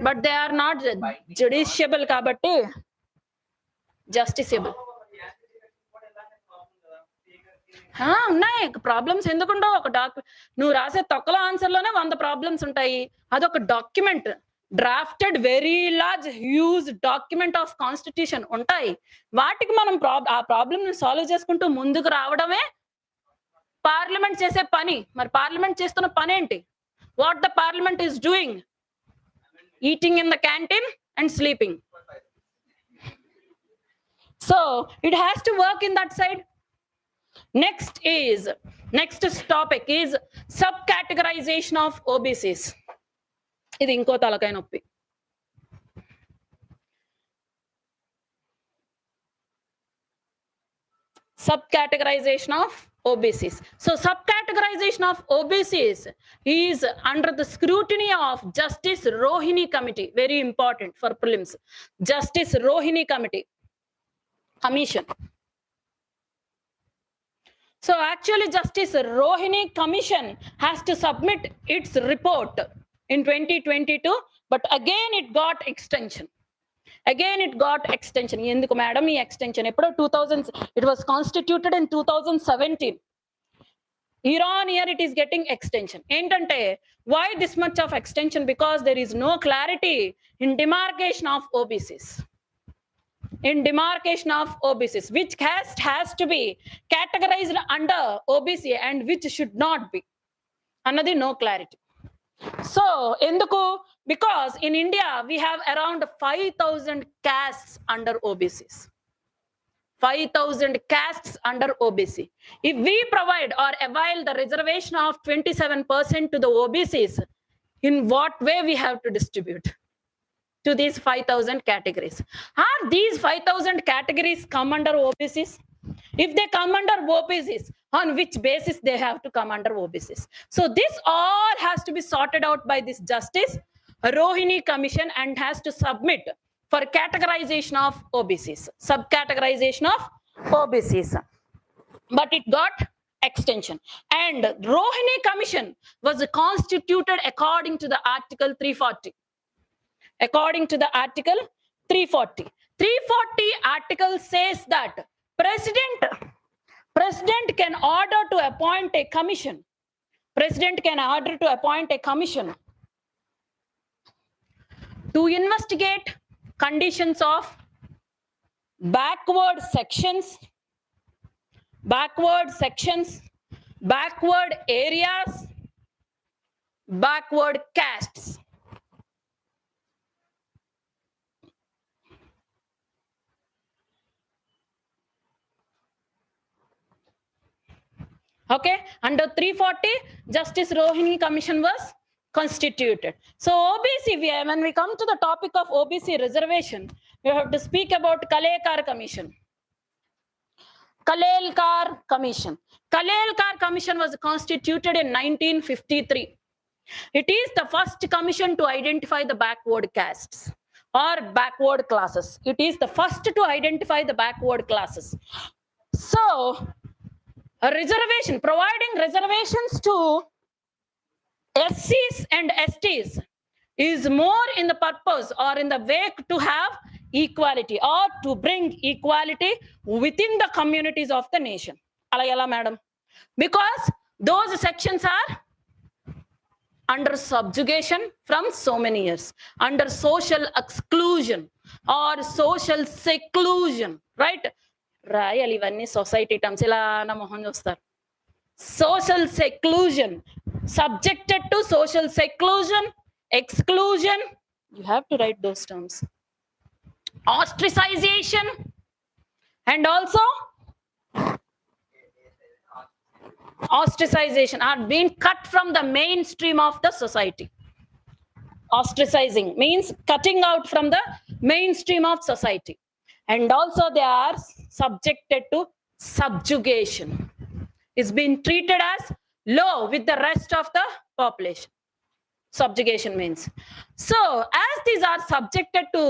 but they are not judiciable kabatti justiciable. ఉన్నాయి problems ఎందుకుండో ఒక నువ్వు రాసే తొక్కల ఆన్సర్లోనే 100 ప్రాబ్లమ్స్ ఉంటాయి. అదొక document, drafted very large huge document of constitution ఉంటాయి. వాటికి మనం ఆ ప్రాబ్లమ్ ని సాల్వ్ చేసుకుంటూ ముందుకు రావడమే పార్లమెంట్ చేసే పని. మరి పార్లమెంట్ చేస్తున్న పని ఏంటి? What the parliament is doing? Eating in the canteen and sleeping. So it has to work in that side. Next topic is subcategorization of OBCs. ఇది ఇంకో తలకాయ నొప్పి. Subcategorization of OBCs. So subcategorization of OBCs is under the scrutiny of Justice Rohini Committee. Very important for prelims. Justice Rohini Commission. So actually Justice Rohini Commission has to submit its report in 2022, but again it got extension. Enduku madam ee extension eppudo 2000 it was constituted in 2017. Year on year it is getting extension. Entante why this much of extension? Because there is no clarity in demarcation of OBCs. Which caste has to be categorized under OBC and which should not be. Another no clarity. So enduku? Because in India we have around 5,000 castes under OBCs. 5,000 castes under OBC. If we provide or avail the reservation of 27% to the OBCs, in what way we have to distribute to these 5,000 categories? Are these 5,000 categories come under OBCs? If they come under OBCs, on which basis they have to come under OBCs? So this all has to be sorted out by this Justice Rohini Commission and has to submit for categorization of OBCs, subcategorization of OBCs. But it got extension. And Rohini Commission was constituted according to the Article 340. According to the Article 340. 340 article says that President can order to appoint a commission. President can order to appoint a commission to investigate conditions of backward sections, backward areas, backward castes. Okay, under 340 Justice Rohini Commission was constituted. So OBC, when we come to the topic of OBC reservation, we have to speak about Kalelkar Commission. Kalelkar Commission was constituted in 1953. It is the first commission to identify the backward castes or backward classes. It is the first to identify the backward classes. So a reservation, providing reservations to SCs and STs is more in the purpose or in the way to have equality or to bring equality within the communities of the nation. Alayala madam, because those sections are under subjugation from so many years, under social exclusion or social seclusion, right? రాయాలి ఇవన్నీ society terms. ఇలా నా మొహం చూస్తారు. Social seclusion, subjected to social seclusion, exclusion, you have to write those terms. Ostracization and also ostracization are being cut from the mainstream of the society. Ostracizing means cutting out from the mainstream of society. And also they are subjected to subjugation. It's been treated as low with the rest of the population. Subjugation means. So as these are subjected to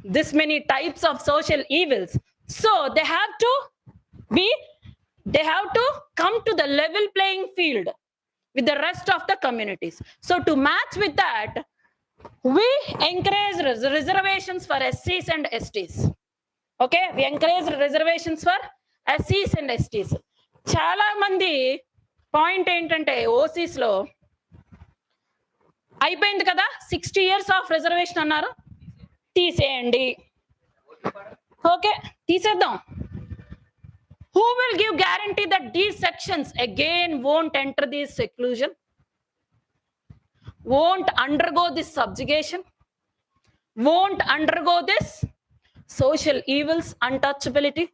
this many types of social evils. So they have to come to the level playing field with the rest of the communities. So to match with that, we encourage reservations for SCs and STs. Okay, we encourage reservations for SCs and STs. చాలా మంది point ఏంటంటే OCs లో అయిపోయింది కదా 60 years of reservation అన్నారు, తీసేయండి. Okay, తీసేద్దాం. Who will give guarantee that these sections again won't enter this seclusion, won't undergo this subjugation, won't undergo this social evils, untouchability?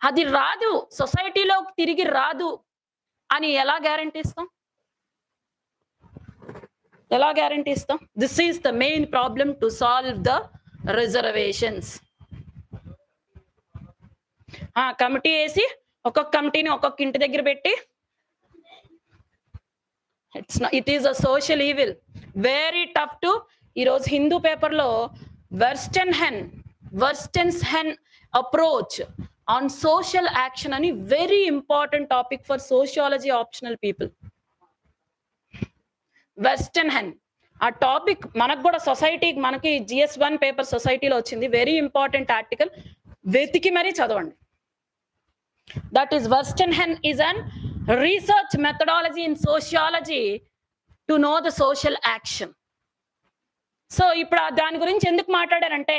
అది రాదు, సొసైటీలో తిరిగి రాదు అని ఎలా గ్యారంటీ ఇస్తాం? ఎలా గ్యారంటీ ఇస్తాం? This is the main problem to solve the reservations. Committee వేసి ఒక్కొక్క కమిటీని ఒక్కొక్క ఇంటి దగ్గర పెట్టి it is a social evil, very tough to. ఈరోజు హిందూ పేపర్లో verstehen approach on social action అని very important topic for sociology optional people. Verstehen ఆ టాపిక్ మనకు కూడా సొసైటీకి, మనకి GS1 పేపర్ సొసైటీలో వచ్చింది, వెరీ ఇంపార్టెంట్ ఆర్టికల్, వెతికి మరీ చదవండి. That is verstehen is an research methodology in sociology to know the social action. So ఇప్పుడు దాని గురించి ఎందుకు మాట్లాడారంటే,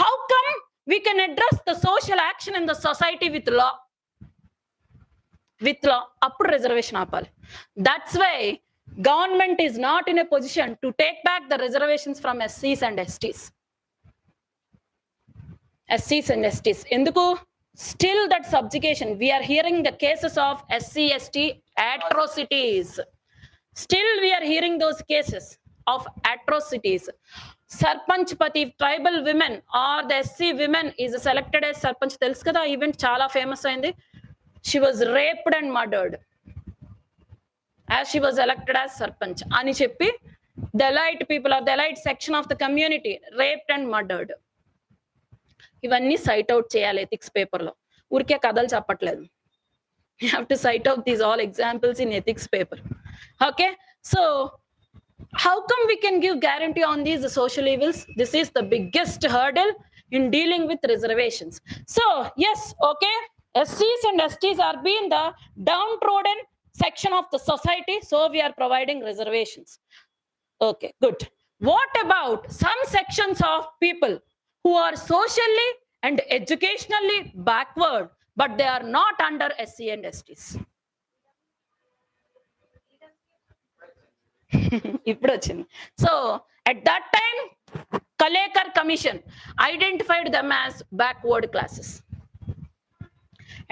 how come we can address the social action in the society with law, అప్పుడు reservation ఆపాలి. That's why government is not in a position to take back the reservations from SCs and STs. Enduku? Still that subjugation. We are hearing the cases of SC/ST atrocities. Still we are hearing those cases of atrocities. Sarpanch Pati, tribal women or the SC women is selected as Sarpanch. Telusu kada event chala famous ayindi. She was raped and murdered as she was elected as Sarpanch ani cheppi the elite people or the elite section of the community raped and murdered. Ivanni cite out cheyali ethics paper lo, urke kadalu cheppatledu. You have to cite out these all examples in ethics paper. Okay, so how come we can give guarantee on these social evils? This is the biggest hurdle in dealing with reservations. So yes, okay, SCs and STs are being the downtrodden section of the society, so we are providing reservations. Okay, good. What about some sections of people who are socially and educationally backward, but they are not under SC and STs? So at that time, Kalekar Commission identified them as backward classes.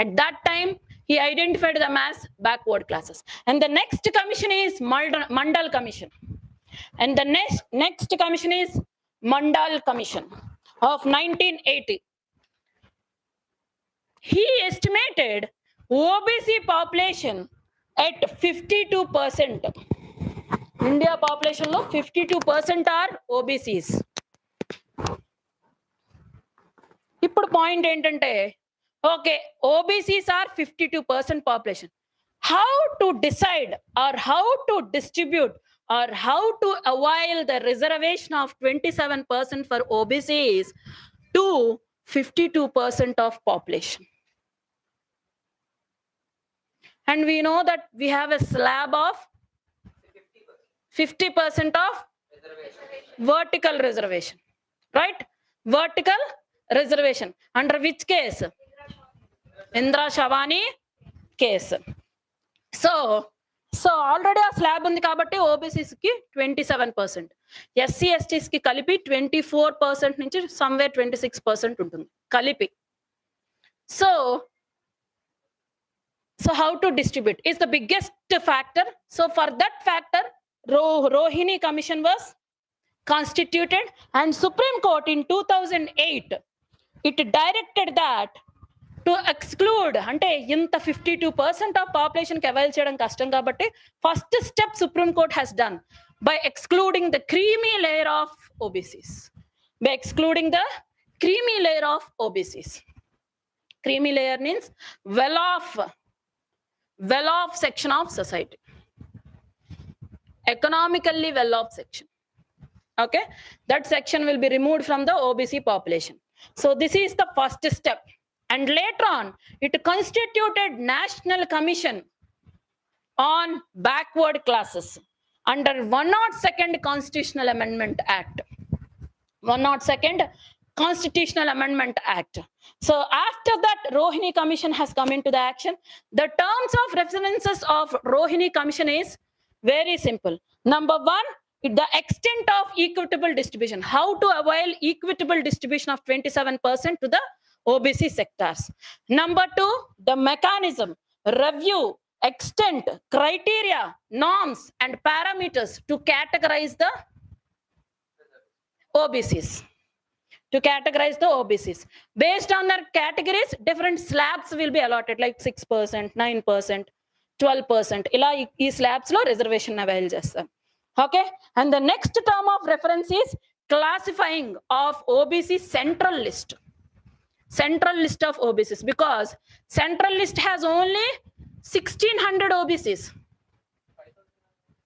At that time, he identified them as backward classes. And the next commission is Mandal Commission. And the next commission is Mandal Commission of 1980. He estimated OBC population at 52%. India population lo 52% are OBCs. ఇప్పుడు point ఏంటంటే, okay, OBCs are 52% population. How to decide or how to distribute or how to avail the reservation of 27% for OBCs to 52% of population? And we know that we have a slab of 50% of vertical reservation, right? Vertical reservation under which case? Indra Shavani case. So already a slab undi kabatti OBCs ki 27%, SC STs ki kalipi 24% nunchi somewhere 26% untundi kalipi. So how to distribute is the biggest factor. So for that factor, Rohini Commission was constituted, and Supreme Court in 2008 it directed that to exclude, అంటే ఇంత 52% of population కి avail చేయడం కష్టం కాబట్టి first step supreme court has done by excluding the creamy layer of OBCs, by excluding the creamy layer of OBCs. Creamy layer means well-off section of society. Economically well-off section. Okay, that section will be removed from the OBC population. So this is the first step. And later on, it constituted National Commission on Backward Classes under 102nd Constitutional Amendment Act. 102nd Constitutional Amendment Act. So after that, Rohini Commission has come into the action. The terms of references of Rohini Commission is very simple. Number one, the extent of equitable distribution. How to avail equitable distribution of 27% to the OBC sectors. Number two, the mechanism, review, extent, criteria, norms, and parameters to categorize the OBCs. To categorize the OBCs. Based on their categories, different slabs will be allotted, like 6%, 9%, 12%. Ila ee slabs lo reservation avail chestam. Okay, and the next term of reference is classifying of OBC central list. Central list of OBCs, because central list has only 1600 OBCs.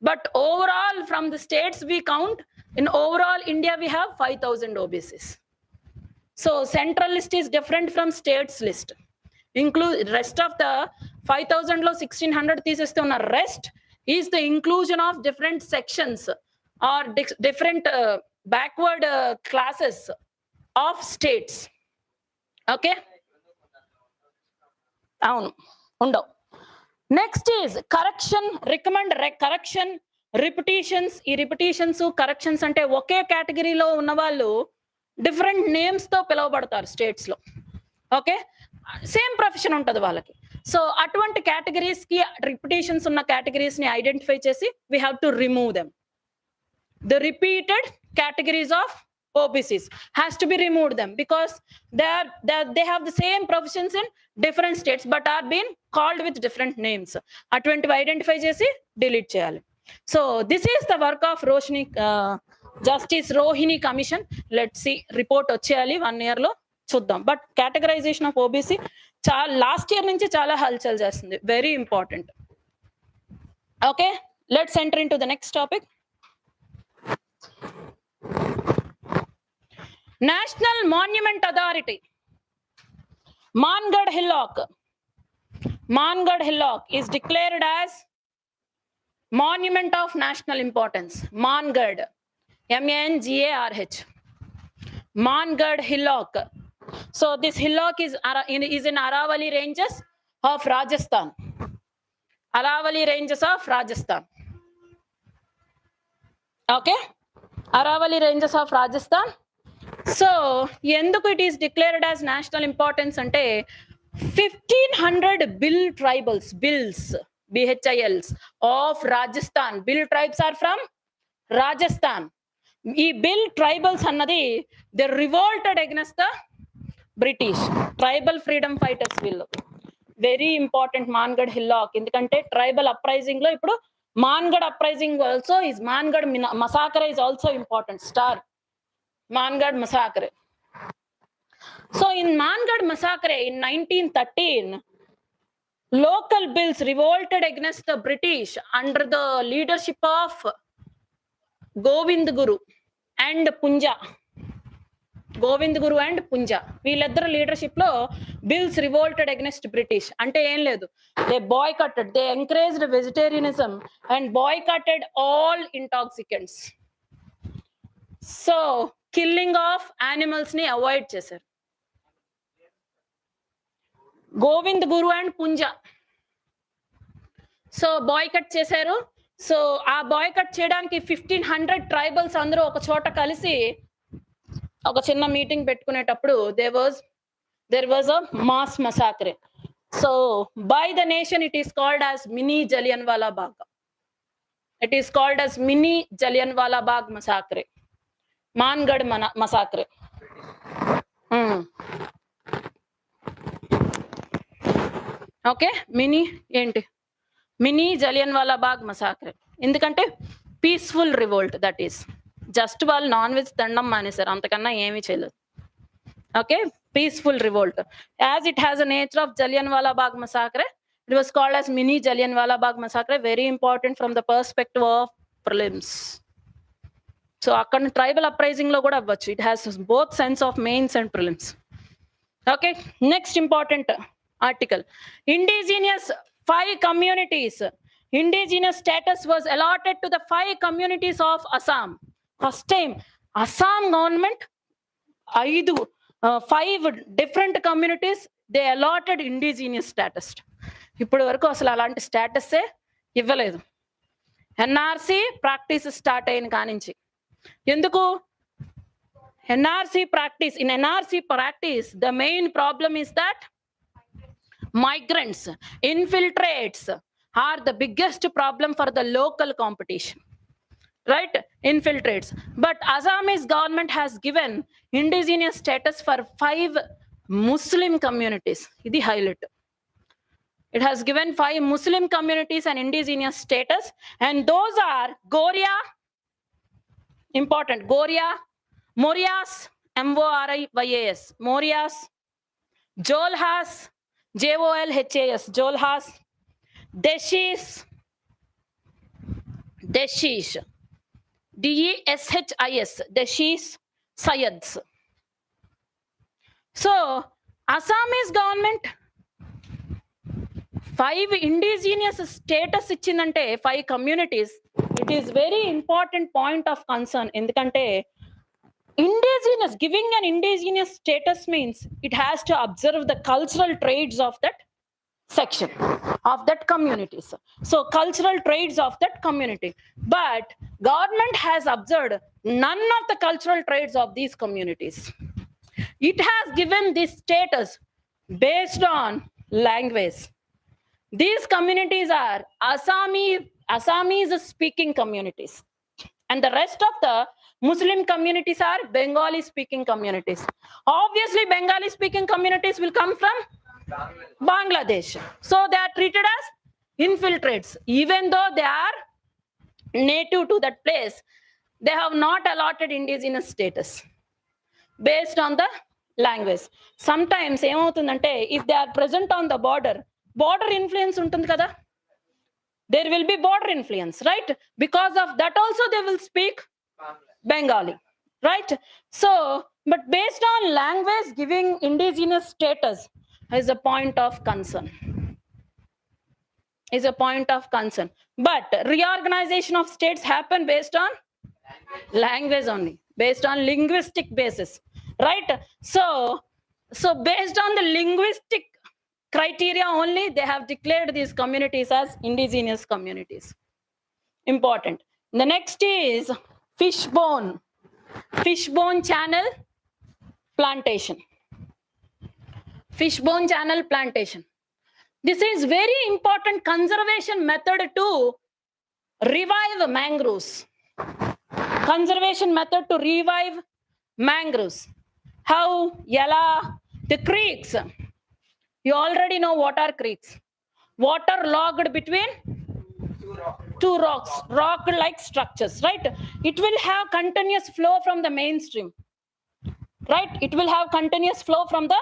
But overall, from the states we count, in overall India we have 5000 OBCs. So central list is different from states list. Include rest of the 5000 lo 1600 thesis rest is the inclusion of different sections or different backward classes of states. Okay. Next is correction, recommend correction, repetitions. E repetitions, corrections ante oke category lo unna vallu different names తో పిలవబడతారు states లో. Okay, same profession ఉంటుంది వాళ్ళకి. So అటువంటి categories కి repetitions ఉన్న categories ని identify చేసి we have to remove them. The repeated categories of OBCs has to be removed them because they have the same professions in different states but are being called with different names. అటువంటివి identify చేసి delete చేయాలి. So this is the work of justice Rohini commission. Let see report వచ్చేయాలి 1 year లో, చూద్దాం. But categorisation of OBC చాలా last year నుంచి చాలా హల్చల్ చేస్తుంది, very important. Okay, let's enter in to the next topic. National Monument Authority. Mangad Hillock. Mangad Hillock is declared as Monument of National Importance. Mangad. M-A-N-G-A-R-H. Mangad Hillock. So this hillock is in Aravalli Ranges of Rajasthan. Aravalli Ranges of Rajasthan. Okay. Aravalli Ranges of Rajasthan. So enduku it is declared as national importance ante 1500 bills BHILs of Rajasthan. Bill tribes are from Rajasthan. E bill tribals annadi they revolted against the British. Tribal freedom fighters bill, very important. Mangad Hillock endukante tribal uprising lo ippudu Mangad uprising also is Mangad massacre is also important. Star Mangad massacre. So in Mangad massacre in 1913, local bills revolted against the British under the leadership of Govind Guru and Punja. Govind Guru and Punja. వీళ్ళిద్దరు leadership లో Bhils revolted against British. అంటే ఏం లేదు, they boycotted, they encouraged vegetarianism and boycotted all intoxicants. So killing of animals ని avoid చేశారు. Govind Guru and Punja so boycott చేశారు. So ఆ boycott చేయడానికి 1500 ట్రైబల్స్ అందరూ ఒక చోట కలిసి ఒక చిన్న మీటింగ్ పెట్టుకునేటప్పుడు there was a mass massacre. So by the nation it is called as mini Jallianwala Bagh. It is called as mini Jallianwala Bagh massacre. Mangad massacre. Okay, mini Jallianwala Bagh massacre. ఎందుకంటే peaceful revolt, that is just వాళ్ళు non veg తినడం మానేశారు, అంతకన్నా ఏమీ చేయలేదు. Okay, peaceful revolt. As it has a nature of Jallianwala Bagh massacre, it was called as mini Jallianwala Bagh massacre. Very important from the perspective of prelims. So అక్కడ tribal uprising లో కూడా అవ్వచ్చు. It has both sense of mains and prelims. Okay, next important article. Indigenous 5 communities. Indigenous status was allotted to the 5 communities of Assam. First time Assam government 5 different communities they allotted indigenous status. ఇప్పటి వరకు అసలు అలాంటి స్టేటస్సే ఇవ్వలేదు. NRC practice start అయిన కానించి. ఎందుకు? NRC practice, in NRC practice the main problem is that migrants, infiltrates are the biggest problem for the local competition, right? Infiltrates. But Assamese government has given indigenous status for 5 Muslim communities. Idi highlight. It has given 5 Muslim communities an indigenous status, and those are Goria, important, Goria, Morias, Morias, Morias, Jolhas, Jolhas, Jolhas, Deshish, Deshish, Deshis, Deshish, Sayeds. So, Assamese government 5 indigenous status ఇచ్చిందంటే 5 communities, it is very important point of concern. ఎందుకంటే indigenous, giving an indigenous status means it has to observe the cultural traits of that section, of that communities. So cultural traits of that community, but government has observed none of the cultural traits of these communities. It has given this status based on language. These communities are Assamese speaking communities, and the rest of the Muslim communities are Bengali speaking communities. Obviously Bengali speaking communities will come from Bangladesh, so they are treated as infiltrates. Even though they are native to that place, they have not allotted indigenous status based on the language. Sometimes ఏమవుతుందంటే if they are present on the border influence ఉంటుంది కదా, there will be border influence, right? Because of that also they will speak Bengali, right? So but based on language, giving indigenous status is a point of concern, is a point of concern. But reorganization of states happen based on language only, based on linguistic basis, right? So based on the linguistic criteria only, they have declared these communities as indigenous communities. Important. The next is fishbone channel plantation. Fishbone channel plantation. This is very important conservation method to revive mangroves. Conservation method to revive mangroves. How? Yala, the creeks. You already know what are creeks. Water logged between two rocks, rock-like structures, right? It will have continuous flow from the mainstream, right? It will have continuous flow from the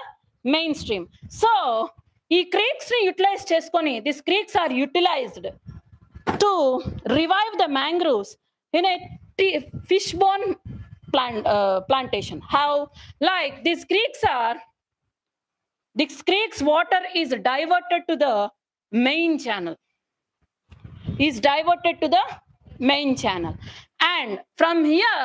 mainstream. So, ఈ creeks ని utilize చేసుకొని, these creeks are utilized to revive the mangroves in a fishbone plantation. How? Like these creeks water is diverted to the main channel, and from here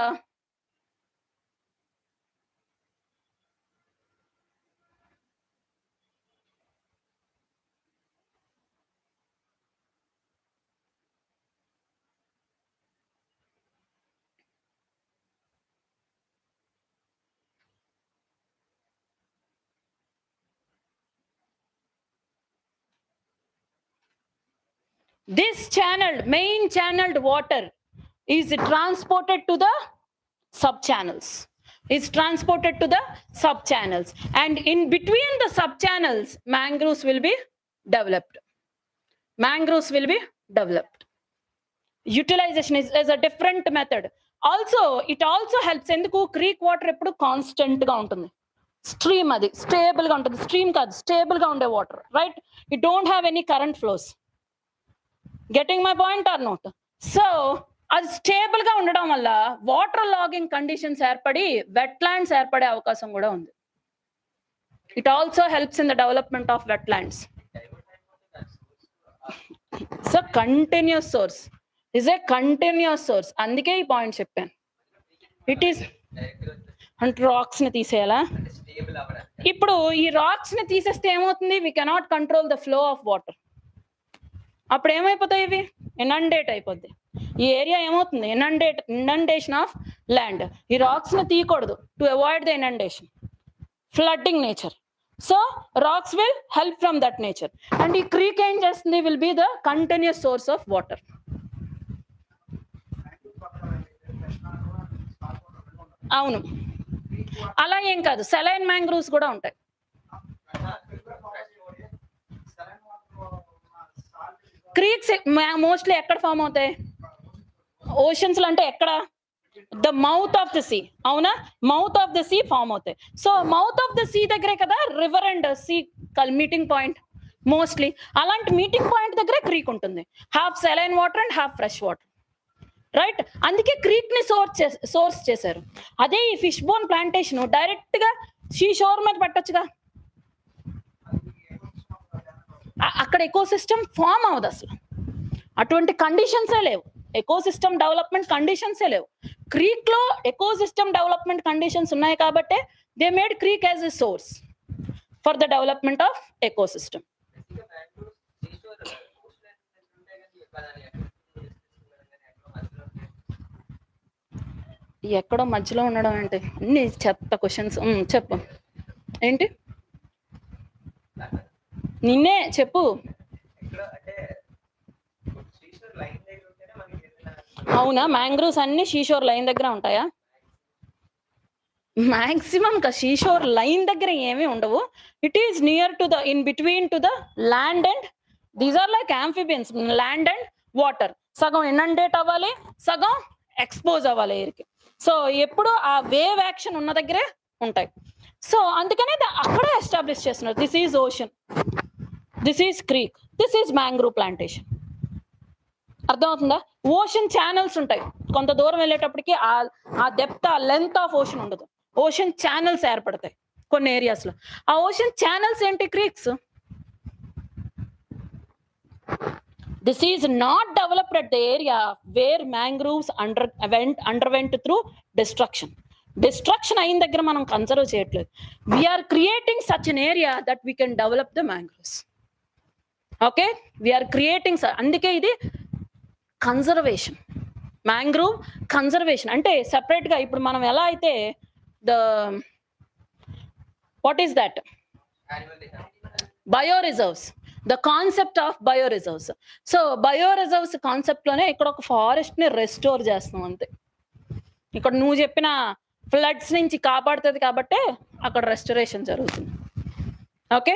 this main channeled water is transported to the sub-channels. And in between the sub-channels, mangroves will be developed. Utilization is a different method. Also, it also helps. ఎందుకు creek water ఎప్పుడు constant గా ఉంటుంది, stream, అది stable గా ఉంటుంది. Stream కాదు, stable గా ఉండే water, right? It don't have any current flows. Getting my point or not? So అది స్టేబుల్ గా ఉండడం వల్ల వాటర్ లాగింగ్ కండిషన్స్ ఏర్పడి వెట్లాండ్స్ ఏర్పడే అవకాశం కూడా ఉంది. It also helps in the development of wetlands. So continuous source is a continuous source, అందుకే ఈ పాయింట్ చెప్పాను. ఇట్ ఈస్ అంటే రాక్స్ ని తీసేయాలా? ఇప్పుడు ఈ రాక్స్ ని తీసేస్తే ఏమవుతుంది? We cannot control the flow of water. అప్పుడు ఏమైపోతాయి? ఇవి ఇనండేట్ అయిపోద్ది. ఈ ఏరియా ఏమవుతుంది? Inundation of land. ఈ రాక్స్ ని తీయకూడదు to avoid the inundation, flooding nature. So rocks will help from that nature. And ఈ క్రీక్ ఏం చేస్తుంది? Will be the continuous source of water. అవును, అలా ఏం కాదు, సెలైన్ మ్యాంగ్రూవ్స్ కూడా ఉంటాయి. క్రీక్స్ మోస్ట్లీ ఎక్కడ ఫామ్ అవుతాయి? ఓషన్స్ లో. అంటే ఎక్కడ? The mouth of the sea. అవునా? Mouth of the sea form అవుతాయి. So mouth of the sea దగ్గరే కదా river and sea meeting point mostly. అలాంటి మీటింగ్ పాయింట్ దగ్గరే క్రీక్ ఉంటుంది. Half saline water and half fresh water, right? అందుకే creek ని source చేశారు. అదే ఈ ఫిష్ బోన్ ప్లాంటేషన్ డైరెక్ట్ గా సీ షోర్ మీద పెట్టొచ్చుగా. అక్కడ ఎకోసిస్టమ్ ఫామ్ అవ్వదు అసలు, అటువంటి కండిషన్సే లేవు. ఎకోసిస్టమ్ డెవలప్మెంట్ కండిషన్సే లేవు. క్రీక్ లో ఎకోసిస్టమ్ డెవలప్మెంట్ కండిషన్స్ ఉన్నాయి కాబట్టి they made creek as a source for the development of ecosystem. ఎక్కడో మధ్యలో ఉండడం అంటే అన్ని చెత్త క్వశ్చన్స్. చెప్పు ఏంటి? నిన్నే చెప్పు. అవునా? మ్యాంగ్రూవ్స్ అన్ని షీషోర్ లైన్ దగ్గర ఉంటాయా? మాక్సిమం షీషోర్ లైన్ దగ్గర ఏమీ ఉండవు. It is near to the in between to the land and these are like amphibians. Land and water సగం ఇనండేట్ అవ్వాలి, సగం ఎక్స్పోజ్ అవ్వాలి ఎయిర్కి. సో ఎప్పుడు ఆ వేవ్ యాక్షన్ ఉన్న దగ్గరే ఉంటాయి. సో అందుకనే అక్కడే ఎస్టాబ్లిష్ చేస్తున్నారు. This is ocean, this is creek, this is mangrove plantation. అర్థమవుతుందా? ఓషన్ ఛానల్స్ ఉంటాయి. కొంత దూరం వెళ్ళేటప్పటికి ఆ డెప్త్, ఆ లెంత్ ఆఫ్ ఓషన్ ఉండదు. ఓషన్ ఛానల్స్ ఏర్పడతాయి కొన్ని ఏరియాస్ లో. ఆ ఓషన్ ఛానల్స్ ఏంటి? Creeks. This is not developed at the area where mangroves underwent through destruction. Destruction అయిన దగ్గర మనం కన్సర్వ్ చేయట్లేదు. We are creating such an area that we can develop the mangroves. Okay? We are creating, అందుకే ఇది conservation. Mangrove conservation అంటే separate గా ఇప్పుడు మనం ఎలా అయితే what is that bio reserves, the concept of bio reserves. So bio reserves concept లోనే ఇక్కడ ఒక ఫారెస్ట్ ని రెస్టోర్ చేస్తున్నాం అంతే. ఇక్కడ నువ్వు చెప్పిన ఫ్లడ్స్ నుంచి కాపాడుతుంది కాబట్టి అక్కడ రెస్టరేషన్ జరుగుతుంది. ఓకే,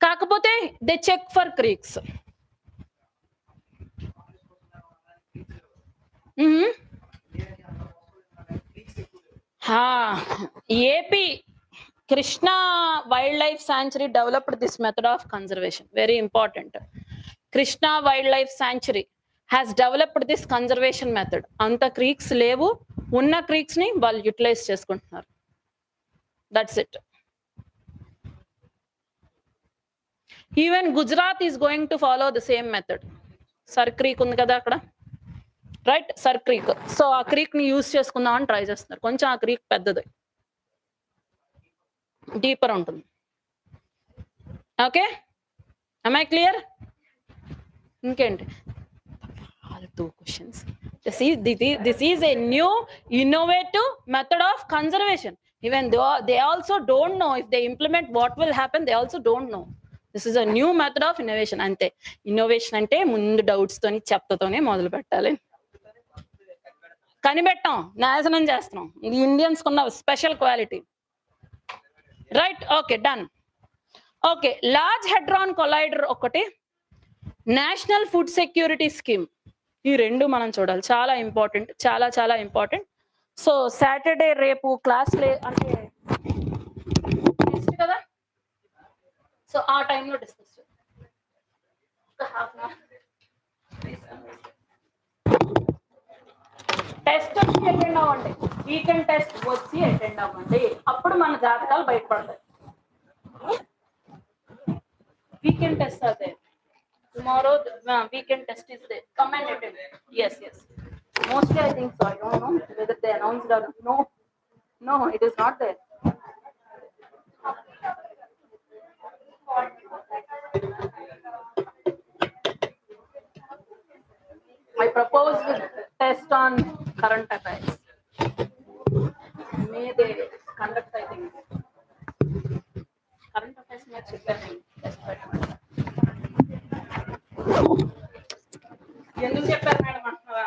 కాకపోతే they check for creeks. AP Krishna Wildlife Sanctuary developed this method of conservation. Very important. Krishna Wildlife Sanctuary has developed this conservation method. Anta creeks levu, unna creeks ni vallu utilize cheskuntunnaru. That's it. Even Gujarat is going to follow the same method. Sar creek undi kada akkada, right? Sar creek. So aa creek ni use cheskundam ani try chestunnaru. Koncham aa creek peddadi, deeper ఉంటుంది. Okay, am I clear? ఇంకేంటి? questions. This is a new innovative method of conservation. Even though they also don't know if they implement what will happen, they also don't know. This is a new method of innovation. అంతే. Innovation అంటే ముందు doubts తోని చెప్తతోనే మొదలు పెట్టాలి. కనిపెట్టాం, నాశనం చేస్తున్నాం. ఇది Indians కున్న special quality. Right, okay, done. Okay, large hedron collider ఒకటి, నేషనల్ ఫుడ్ సెక్యూరిటీ స్కీమ్. ఈ రెండు మనం చూడాలి, చాలా ఇంపార్టెంట్, చాలా చాలా ఇంపార్టెంట్. సో సాటర్డే రేపు క్లాస్ అంటే టెస్ట్ కదా, సో ఆ టైంలో డిస్కస్ చేద్దాం. టెస్ట్ వచ్చి అటెండ్ అవ్వండి, వీకెండ్ టెస్ట్ వచ్చి అటెండ్ అవ్వండి, అప్పుడు మన జాతకాలు బయటపడతాయి. వీకెండ్ టెస్ట్ అదే tomorrow, weekend test is there. Come and attend. Yes. Mostly I think so. I don't know whether they announced or no, it is not there. I proposed test on current affairs. May they conduct, I think. Current affairs may test పెట్టమని. ఎందుకు చెప్పారు madam అంటున్నారా?